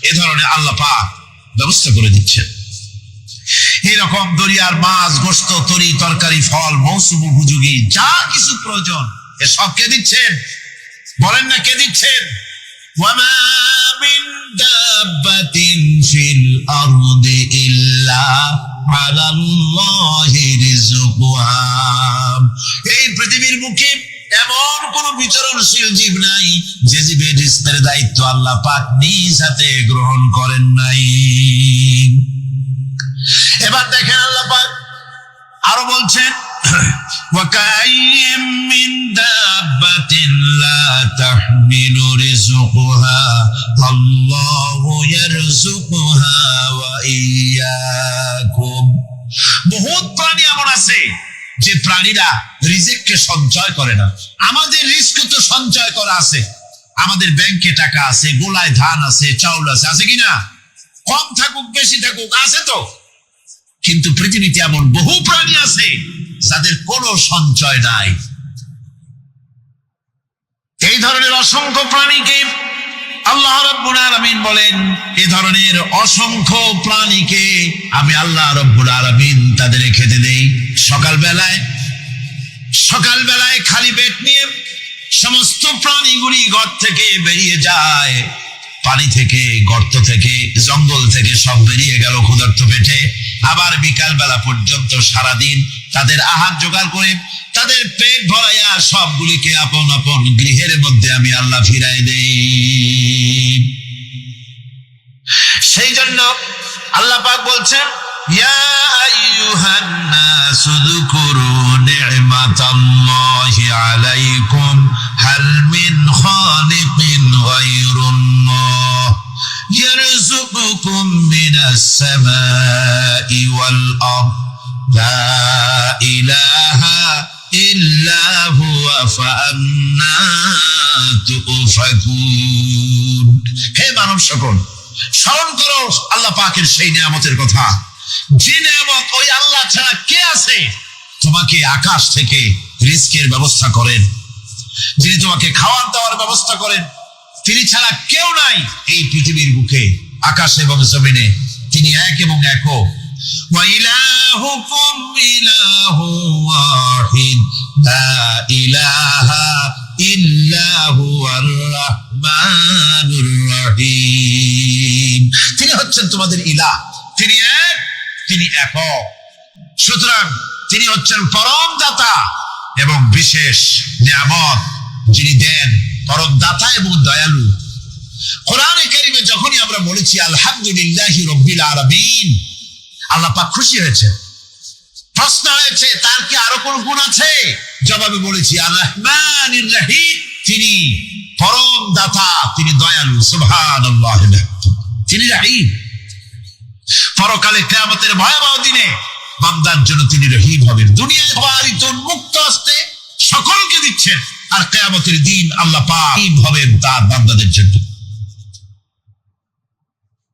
এ ধরনের আল্লাহ পাক ব্যবস্থা করে দিচ্ছেন। এরকম দরিয়ার মাছ, গোশত, তরি তরকারি, ফল, মৌসুম উপযোগী যা কিছু প্রয়োজন, এসব কে দিচ্ছেন? বলেন না কে দিচ্ছেন? ওয়ামা মিন দাব্বাতিন ফিল আরদি ইল্লা আলাল্লাহি রিজকুহা। এই পৃথিবীর মুখে এমন কোন বিচরণশীল জীব নাই যে জীবের রিজকের দায়িত্ব আল্লাহ পাক নিজ হাতে গ্রহণ করেন নাই। এবার দেখেন আল্লাহ পাক আরো বলছেন, وَكَأَيِّن مِّن دَابَّةٍ لَّا تَحْمِلُ رِزْقَهَا اللَّهُ يَرْزُقُهَا وَإِيَّاكُمْ। বহুত প্রাণী এমন আছে যে প্রাণীরা রিজিককে সঞ্চয় করে না। আমাদের রিস্ক তো সঞ্চয় করা আছে, আমাদের ব্যাংকে টাকা আছে, গোলায় ধান আছে, চাউল আছে, আছে কিনা? কম থাকুক বেশি থাকুক আছে তো। কিন্তু পৃথিবীতে এমন বহু প্রাণী আছে যাদের কোনো সঞ্চয় নাই। এই ধরনের অসংখ্য প্রাণীকে আল্লাহ রাব্বুল আলামিন বলেন, এই ধরনের অসংখ্য প্রাণীকে আমি আল্লাহ রাব্বুল আলামিন তাদের খেতে দেই। সকালবেলায় খালি পেট নিয়ে সমস্ত প্রাণীগুলি ঘর থেকে বেরিয়ে যায়, পানি থেকে, গর্ত থেকে, জঙ্গল থেকে সব বেরিয়ে গেল ক্ষুধার্ত পেটে। আবার বিকাল বেলা পর্যন্ত সারাদিন তাদের আহার জোগাড় করে তাদের পেট ভরাইয়া সবগুলিকে আপন আপন গৃহের মধ্যে আমি আল্লাহ ফিরাই দেই। সেই জন্য আল্লাহ পাক বলছেন, ইয়া আইয়ুহান নাসু যকুরু নি'মাতাল্লাহি আলাইকুম হাল মিন খালিকিন গায়রুল্লাহ يرزقكم من السماء والأرض لا إله إلا هو فأنا تؤفكون। হে মানব সকল, স্মরণ করো আল্লাহ পাকের সেই নিয়ামতের কথা, যে নিয়ামত ওই আল্লাহ ছাড়া কে আছে? তোমাকে আকাশ থেকে রিজকের ব্যবস্থা করেন, যিনি তোমাকে খাওয়ার দাওয়ার ব্যবস্থা করেন, তিনি ছাড়া কেউ নাই এই পৃথিবীর বুকে, আকাশ এবং জমিনে। তিনি এক এবং একক। ওয়া ইলাহুকুম ইলাহু ওয়াহিদ লা ইলাহা ইল্লা হুয়ার রাহমানুর রহিম। তিনি হচ্ছেন তোমাদের ইলাহ, তিনি এক, তিনি একক। সুতরাং তিনি হচ্ছেন পরম দাতা এবং বিশেষ নিয়ামত যিনি দেন, পরম দাতা এবং দয়ালু। কোরআনে কারিমে যখনই আমরা বলেছি আলহামদুলিল্লাহি রাব্বিল আলামিন, আল্লাহ পাক খুশি হয়েছে। প্রশ্ন হয়েছে তার কি আরো কোন গুণ আছে? জবাবে বলেছি আর রহমানির রহিম, তিনি পরম দাতা, তিনি দয়ালু। সুবহানাল্লাহ, তিনি রহিম। পরকালে কিয়ামতের ভয়াবহ দিনে বান্দার জন্য তিনি রহিম হবেন। দুনিয়ায় বাড়িত উন্মুক্ত হস্তে সকলকে দিচ্ছেন, আর কিয়ামতের দিন আল্লাহ পাক রহিম হবেন তার বান্দাদের জন্য।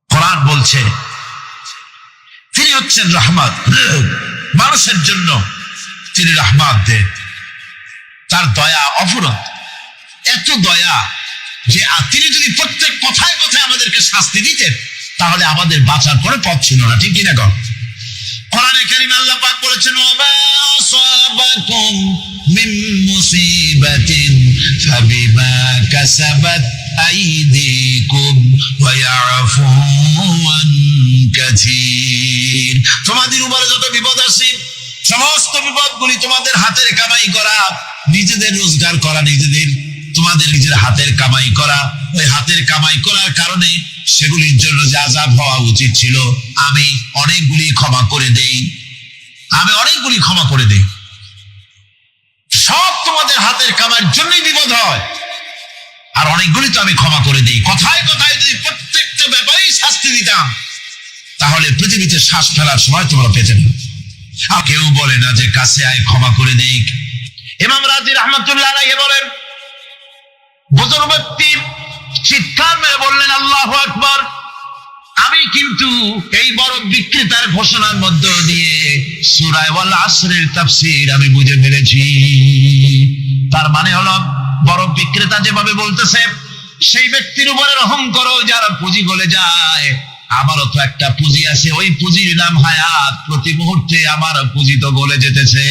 কোরআন বলছে তিনি হচ্ছেন রহমত, মানুষের জন্য তিনি রহমত দেন। তার দয়া অফুরন্ত, এত দয়া যে তিনি যদি প্রত্যেক কথায় কথায় আমাদেরকে শাস্তি দিতেন তাহলে আমাদের বাঁচার কোনো পথ ছিল না, ঠিক কিনা? কোরআনে কারীমে আল্লাহ পাক বলেছেন, ওয়া আসাবাকুম মিন মুসিবাতিন ফাবিমা কাসাবাত আইদিকুম ওয়া ইয়াফু আন কাসীর। তোমাদের উপরে যত বিপদ আসে, সমস্ত বিপদগুলি তোমাদের হাতের কামাই করা, নিজেদের রোজগার করা, তোমাদের নিজের হাতের কামাই করা। ওই হাতের কামাই করার কারণে সেগুলির জন্য যে আযাব হওয়া উচিত ছিল আমি অনেকগুলি ক্ষমা করে দেই, সব তোমাদের হাতের কামাইয়ের জন্যই বিপদ হয়, আর অনেকগুলি তো আমি ক্ষমা করে দেই। কথায় কথায় যদি প্রত্যেকটা ব্যাপারেই শাস্তি দিতাম তাহলে পৃথিবীতে শ্বাস ফেলার সময় তোমরা পেতে না। আর কেউ বলে না যে কাছে আয় ক্ষমা করে দেই। ইমাম রাজি রাহমাতুল্লাহ আলাইহি বলেন, বুজুর্গ ব্যক্তি চিৎকার মেরে বললেন, আল্লাহু আকবার, আমি কিন্তু এই বড় বিক্রেতার ঘোষণার মধ্য দিয়ে সূরা ওয়াল আসরের তাফসীর আমি বুঝে ফেলেছি। তার মানে হলো বড় বিক্রেতা যেভাবে বলতেছে সেই ব্যক্তির উপরে রহম করো যার পুঁজি গলে যায়। আমারও তো একটা পুঁজি আছে, ওই পুঁজির নাম হায়াত। প্রতি মুহূর্তে আমার পুঁজি তো গলে যেতেছে,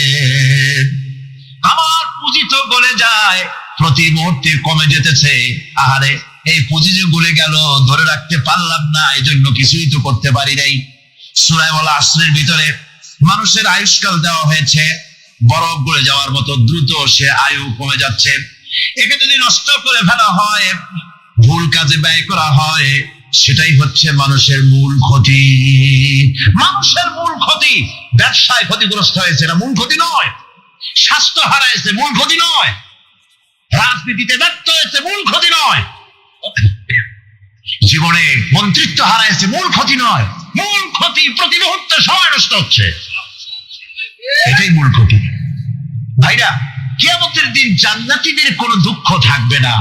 আমার পুঁজি তো গলে যায়, প্রতি মুহূর্তে কমে যেতেছে। আহারে, এই পুঁজি যে গলে গেল, ধরে রাখতে পারলাম না, এই জন্য কিছুই তো করতে পারি নাই। সূরা আল আসরের ভিতরে মানুষের আয়ুষ্কাল দেওয়া হয়েছে বরফ গলে যাওয়ার মতো দ্রুত সে আয়ু কমে যাচ্ছে। একে যদি নষ্ট করে ফেলা হয়, ভুল কাজে ব্যয় করা হয়, সেটাই হচ্ছে মানুষের মূল ক্ষতি। মানুষের মূল ক্ষতি। ব্যবসায় ক্ষতিগ্রস্ত হয়েছে, এটা মূল ক্ষতি নয়। স্বাস্থ্য হারাইছে, মূল ক্ষতি নয়। রাজনীতিতে ব্যর্থ হয়েছে, মূল ক্ষতি নয়। জীবনে মন্ত্রিত্ব হারাইছে, মূল ক্ষতি নয়। মূল ক্ষতি প্রতি মুহূর্তে সময় নষ্ট হচ্ছে, এটাই মূল ক্ষতি। ভাইরা, কিয়ামতের দিন জান্নাতীদের কোনো দুঃখ থাকবে না,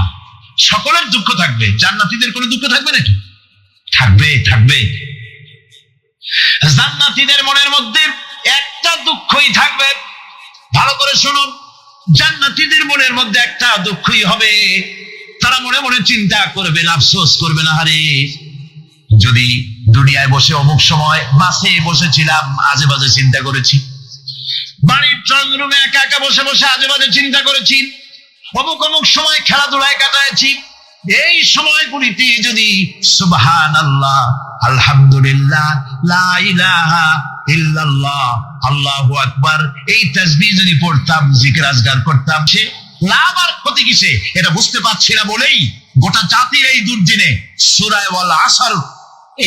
সকলের দুঃখ থাকবে। জান্নাতীদের কোনো দুঃখ থাকবে নাকি? থাকবে, থাকবে। জান্নাতীদের মনের মধ্যে একটা দুঃখই থাকবে। ভালো করে শুনুন, জান্নাতীদের মনের মধ্যে একটা দুঃখই হবে। তারা মনে মনে চিন্তা করবে, আফসোস করবে না, হারে যদি দুনিয়ায় বসে অমুক সময় বাসে বসেছিলাম, আজে বাজে চিন্তা করেছি, বাড়ির ড্রয়িং রুমে একা একা বসে বসে আজে বাজে চিন্তা করেছি, অমুক অমুক সময় খেলাধুলায় কাটাইছি। এই সময়গুলিতে যদি সুবহানাল্লাহ, আলহামদুলিল্লাহ, লা ইলাহা ইল্লাল্লাহ, আল্লাহু আকবার, এই তাসবিহ যদি পড়তাম, জিকির আজকার করতাম, সে লাভ আর ক্ষতি কিসে এটা বুঝতে পারছি না বলেই গোটা জাতির এই দুর্দিনে সূরা আল আসর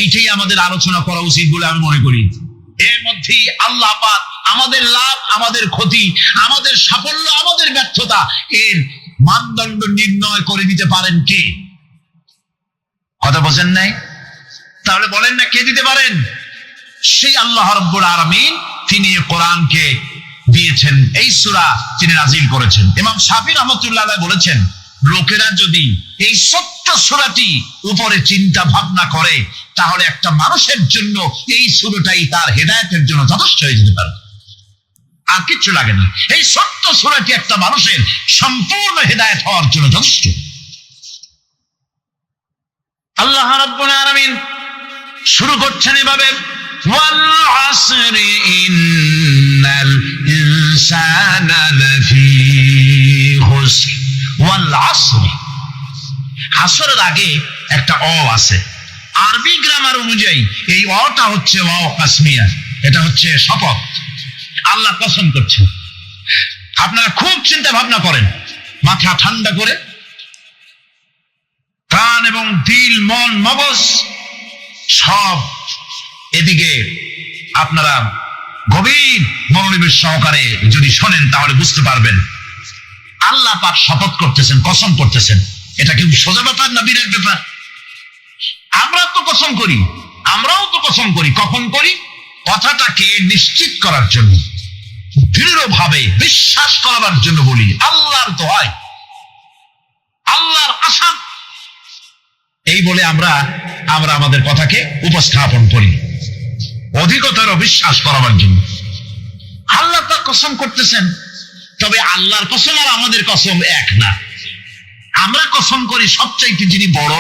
এইটাই আমাদের আলোচনা করা উচিত বলে আমি মনে করি। এর মধ্যে আল্লাহ পাক আমাদের লাভ, আমাদের ক্ষতি, আমাদের সাফল্য, আমাদের ব্যর্থতা এর মানদণ্ড নির্ণয় করে দিতে পারেন কে? কথা বোঝেন নাই? তাহলে বলেন না, কে দিতে পারেন? সেই আল্লাহ রাব্বুল আলামিন, তিনি কোরআনকে দিয়েছেন, এই সূরা তিনি নাযিল করেছেন। ইমাম শাফিঈ রাহমাতুল্লাহ আলাইহি বলেছেন, লোকেরা যদি এই ছোট্ট সূরাটি উপরে চিন্তা ভাবনা করে, তাহলে একটা মানুষের জন্য এই সূরাটাই তার হেদায়েতের জন্য যথেষ্ট হয়ে যেতে পারে, আর কিচ্ছু লাগে না। এই ছোট্ট সূরাটি একটা মানুষের সম্পূর্ণ হেদায়েত হওয়ার জন্য যথেষ্ট। আল্লাহ রাব্বুল আলামিন শুরু করছেন এভাবে, ওয়াল আসরি ইন্নাল ইনসানা লাফি খুসর। ওয়াল আসরি, আসরের আগে একটা অ আছে। আরবি গ্রামার অনুযায়ী এই অটা হচ্ছে অ কাসমিয়া, এটা হচ্ছে শপথ। আল্লাহ কসম করছেন। আপনারা খুব চিন্তা ভাবনা করেন, মাথা ঠান্ডা করে, প্রাণ এবং দিল, মন, মগজ সব এদিকে আপনারা গভীর মনোনিবেশ সহকারে যদি শোনেন, তাহলে বুঝতে পারবেন আল্লাহ পাক শপথ করতেছেন, কসম করতেছেন। এটা কি সোজা ব্যাপার না বিরাট ব্যাপার? আমরা তো কসম করি, আমরাও তো কসম করি। কখন করি? কথাটাকে নিশ্চিত করার জন্য, দৃঢ়ভাবে বিশ্বাস করাবার জন্য বলি। আল্লাহর দোহাই, আল্লাহর আসাম, এই বলে আমরা আমাদের কথাকে উপস্থাপন করি, অধিকতর বিশ্বাস করাবার জন্য। আল্লাহ পাক কসম করতেছেন, তবে আল্লাহর কসম আর আমাদের কসম এক না। আমরা কসম করি সবচাইতে যিনি বড়,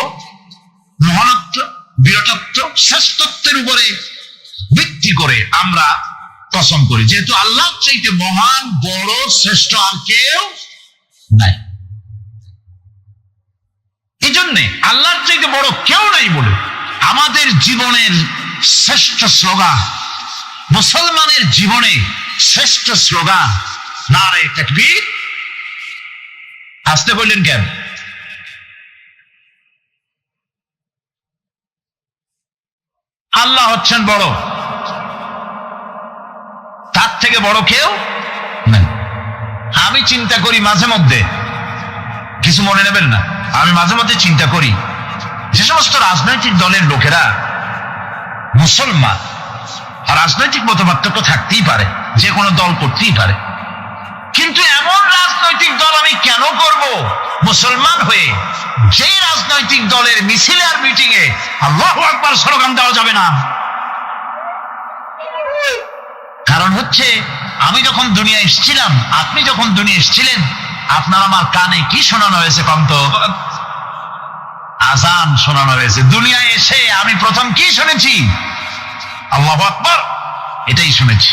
মহানত্ব, বিরাটত্ব, শ্রেষ্ঠত্বের উপরে ভিত্তি করে আমরা কসম করি, যেহেতু আল্লাহর চাইতে মহান, বড়, শ্রেষ্ঠ আর কেউ নাই। এই জন্যে আল্লাহর চাইতে বড় কেউ নাই বলে আমাদের জীবনের শ্রেষ্ঠ স্লোগান, মুসলমানের জীবনে শ্রেষ্ঠ স্লোগান নারে তাকবীর। আসতে বললেন কেন? আল্লাহ হচ্ছেন বড়, তার থেকে বড় কেউ নেই। আমি চিন্তা করি মাঝে মধ্যে, কিছু মনে নেবেন না, আমি মাঝে মধ্যে চিন্তা করি, যে সমস্ত রাজনৈতিক দলের লোকেরা মুসলমান, রাজনৈতিক মতপার্থক্য থাকতেই পারে, যে কোনো দল করতেই পারে, কিন্তু এমন রাজনৈতিক দল আমি কেন করব মুসলমান হয়ে, যেই রাজনৈতিক দলের মিছিলে আর মিটিং এ আল্লাহু আকবার স্লোগান দেওয়া যাবে না? কারণ হচ্ছে, আমি যখন দুনিয়া এসেছিলাম, আপনি যখন দুনিয়া এসেছিলেন, আপনার আমার কানে কি শোনানো হয়েছে কন্ত? আজান শোনানো হয়েছে। দুনিয়ায় এসে আমি প্রথম কি শুনেছি? আল্লাহু আকবার, এটাই শুনেছি।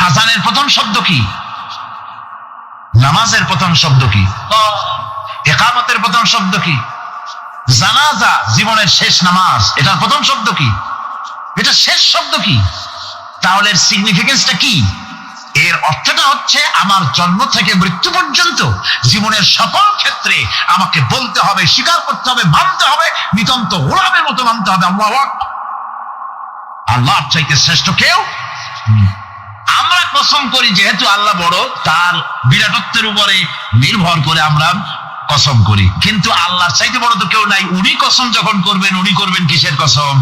আজানের প্রথম শব্দ কি? নামাজের প্রথম শব্দ কি? ইকামতের প্রথম শব্দ কি? জানাজা, জীবনের শেষ নামাজ, এটার প্রথম শব্দ কি? এটা শেষ শব্দ কি? তাহলে এর সিগনিফিকেন্সটা কি? এর অর্থটা হচ্ছে আমার জন্ম থেকে মৃত্যু পর্যন্ত জীবনের সকল ক্ষেত্রে আমাকে বলতে হবে, স্বীকার করতে হবে, মানতে হবে, নিতান্ত গোলামের মতো মানতে হবে আল্লাহু আকবার। আল্লাহর চাইতে শ্রেষ্ঠ কেউ। আমরা কসম করি যেহেতু আল্লাহ বড়, তার বিরাটত্বের উপরে নির্ভর করে আমরা কসম করি, কিন্তু আল্লাহর চাইতে বড় তো কেউ নাই। উনি কসম যখন করবেন, উনি করবেন কিসের কসম?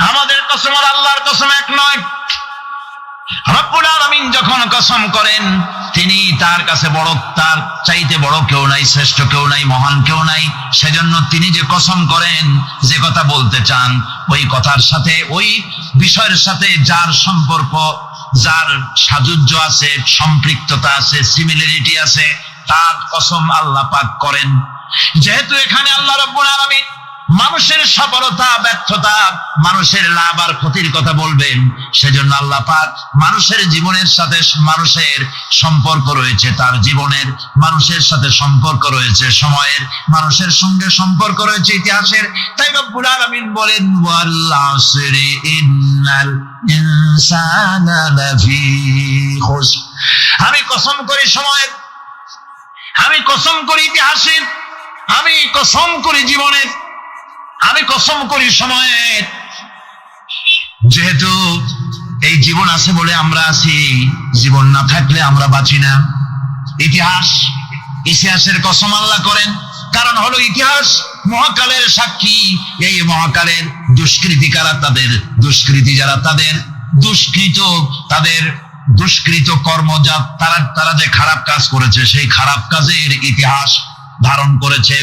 আমাদের কসম আর আল্লাহর কসম এক নয়। রব্বুল আলামিন যখন কসম করেন, তিনি তার কাছে বড়, তার চাইতে বড় কেউ নাই, শ্রেষ্ঠ কেউ নাই, মহান কেউ নাই। সেজন্য তিনি যে কসম করেন, যে কথা বলতে চান, ওই কথার সাথে, ওই বিষয়ের সাথে যার সম্পর্ক, যার সাযুজ্য আছে, সম্পৃক্ততা আছে, সিমিলারিটি আছে, তার কসম আল্লাহ পাক করেন। যেহেতু এখানে আল্লাহ রাব্বুল আলামিন মানুষের সফলতা, ব্যর্থতা, মানুষের লাভ আর ক্ষতির কথা বলবেন, সেজন্য আল্লাহ পাক মানুষের জীবনের সাথে, মানুষের সম্পর্ক রয়েছে, তার জীবনের, মানুষের সাথে সম্পর্ক রয়েছে সময়ের, মানুষের সঙ্গে সম্পর্ক রয়েছে ইতিহাসের। তাই রব্বুল আলামিন বলেন, ওয়াল আসরি ইন্নাল ইনসানা লাফি খুসর। আমি কসম করি সময়ের, আমি কসম করি ইতিহাসের, আমি কসম করি জীবনের, আমি কসম করি সময়ের। যেহেতু এই জীবন আছে বলে আমরা আছি, জীবন না থাকলে আমরা বাঁচি না। ইতিহাসের কসম আল্লাহ করেন, কারণ হলো ইতিহাস মহাকালের সাক্ষী। এই মহাকালের দুষ্কৃতিকারা, তাদের দুষ্কৃতি যারা, তাদের দুষ্কৃত, তাদের দুষ্কৃত কর্ম, যা তারা যে খারাপ কাজ করেছে, সেই খারাপ কাজের ইতিহাস ধারণ করেছে।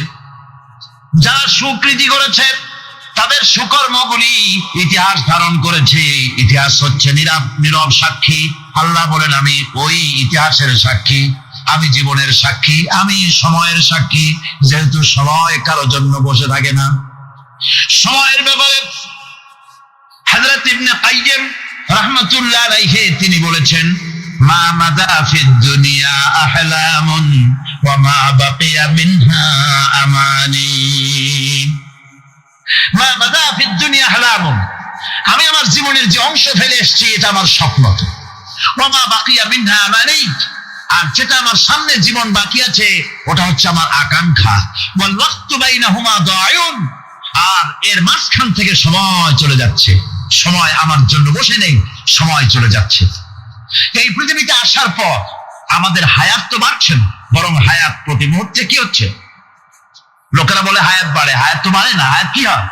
যারা সুকৃতি করেছে, তাদের সুকর্মগুলি ইতিহাস ধারণ করেছে। ইতিহাস হচ্ছে নীরব সাক্ষী। আল্লাহ বলেন, আমি ওই ইতিহাসের সাক্ষী, আমি জীবনের সাক্ষী, আমি সময়ের সাক্ষী। যেহেতু সময় কারোর জন্য বসে থাকে না। সময়ের ব্যাপারে হযরত ইবনে কাইয়িম রাহমাতুল্লাহ আলাইহি তিনি বলেছেন, মা মাদা ফিদ দুনিয়া আহলামুন ওয়া মা বাকিয়া মিনহা আমানি। মা মাদা ফিদ দুনিয়া আহলামুন, আমি আমার জীবনের যে অংশ ফেলে এসেছি এটা আমার স্বপ্ন। ওয়া মা বাকিয়া মিনহা আমানি, আর যেটা আমার সামনে জীবন বাকি আছে ওটা হচ্ছে আমার আকাঙ্ক্ষা। ওয়াল ওয়াক্তু বাইনাহুমা দায়ুন, আর এর মাঝখান থেকে সময় চলে যাচ্ছে। সময় আমার জন্য বসে নেই, সময় চলে যাচ্ছে। এই পৃথিবীতে আসার পর আমাদের হায়াত তো বাড়ছে না, বরং হায়াত প্রতি মুহূর্তে কি হচ্ছে? লোকেরা বলে হায়াত বাড়ে, হায়াত তো বাড়ে না। হায়াত কি হয়?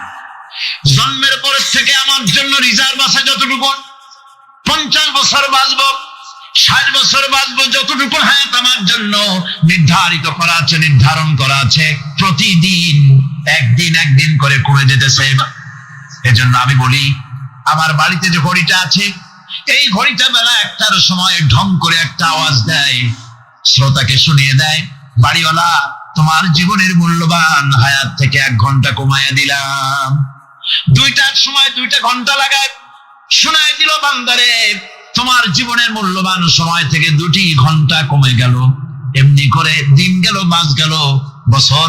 জন্মের পরের থেকে আমার জন্য রিজার্ভ আছে যতটুকু, 50 বছর বাঁচবো, 60 বছর বাঁচবো, যতটুকু হায়াত আমার জন্য নির্ধারিত করা আছে, নির্ধারণ করা আছে, প্রতিদিন একদিন একদিন করে কমে যেতেছে। এজন্য আমি বলি, আমার বাড়িতে যে ঘড়িটা আছে, এই ঘড়িটা বেলা 1টার সময় ঢং করে একটা আওয়াজ দেয়, শ্রোতাকে শুনিয়ে দেয়, বাড়িওয়ালা তোমার জীবনের মূল্যবান হায়াত থেকে 1 ঘন্টা কমাইয়া দিলাম। 2টার সময় 2টা ঘন্টা লাগায় শোনায় দিল, বান্দারে তোমার জীবনের মূল্যবান সময় থেকে 2টি ঘন্টা কমে গেল। এমনি করে দিন গেল, মাস গেল, বছর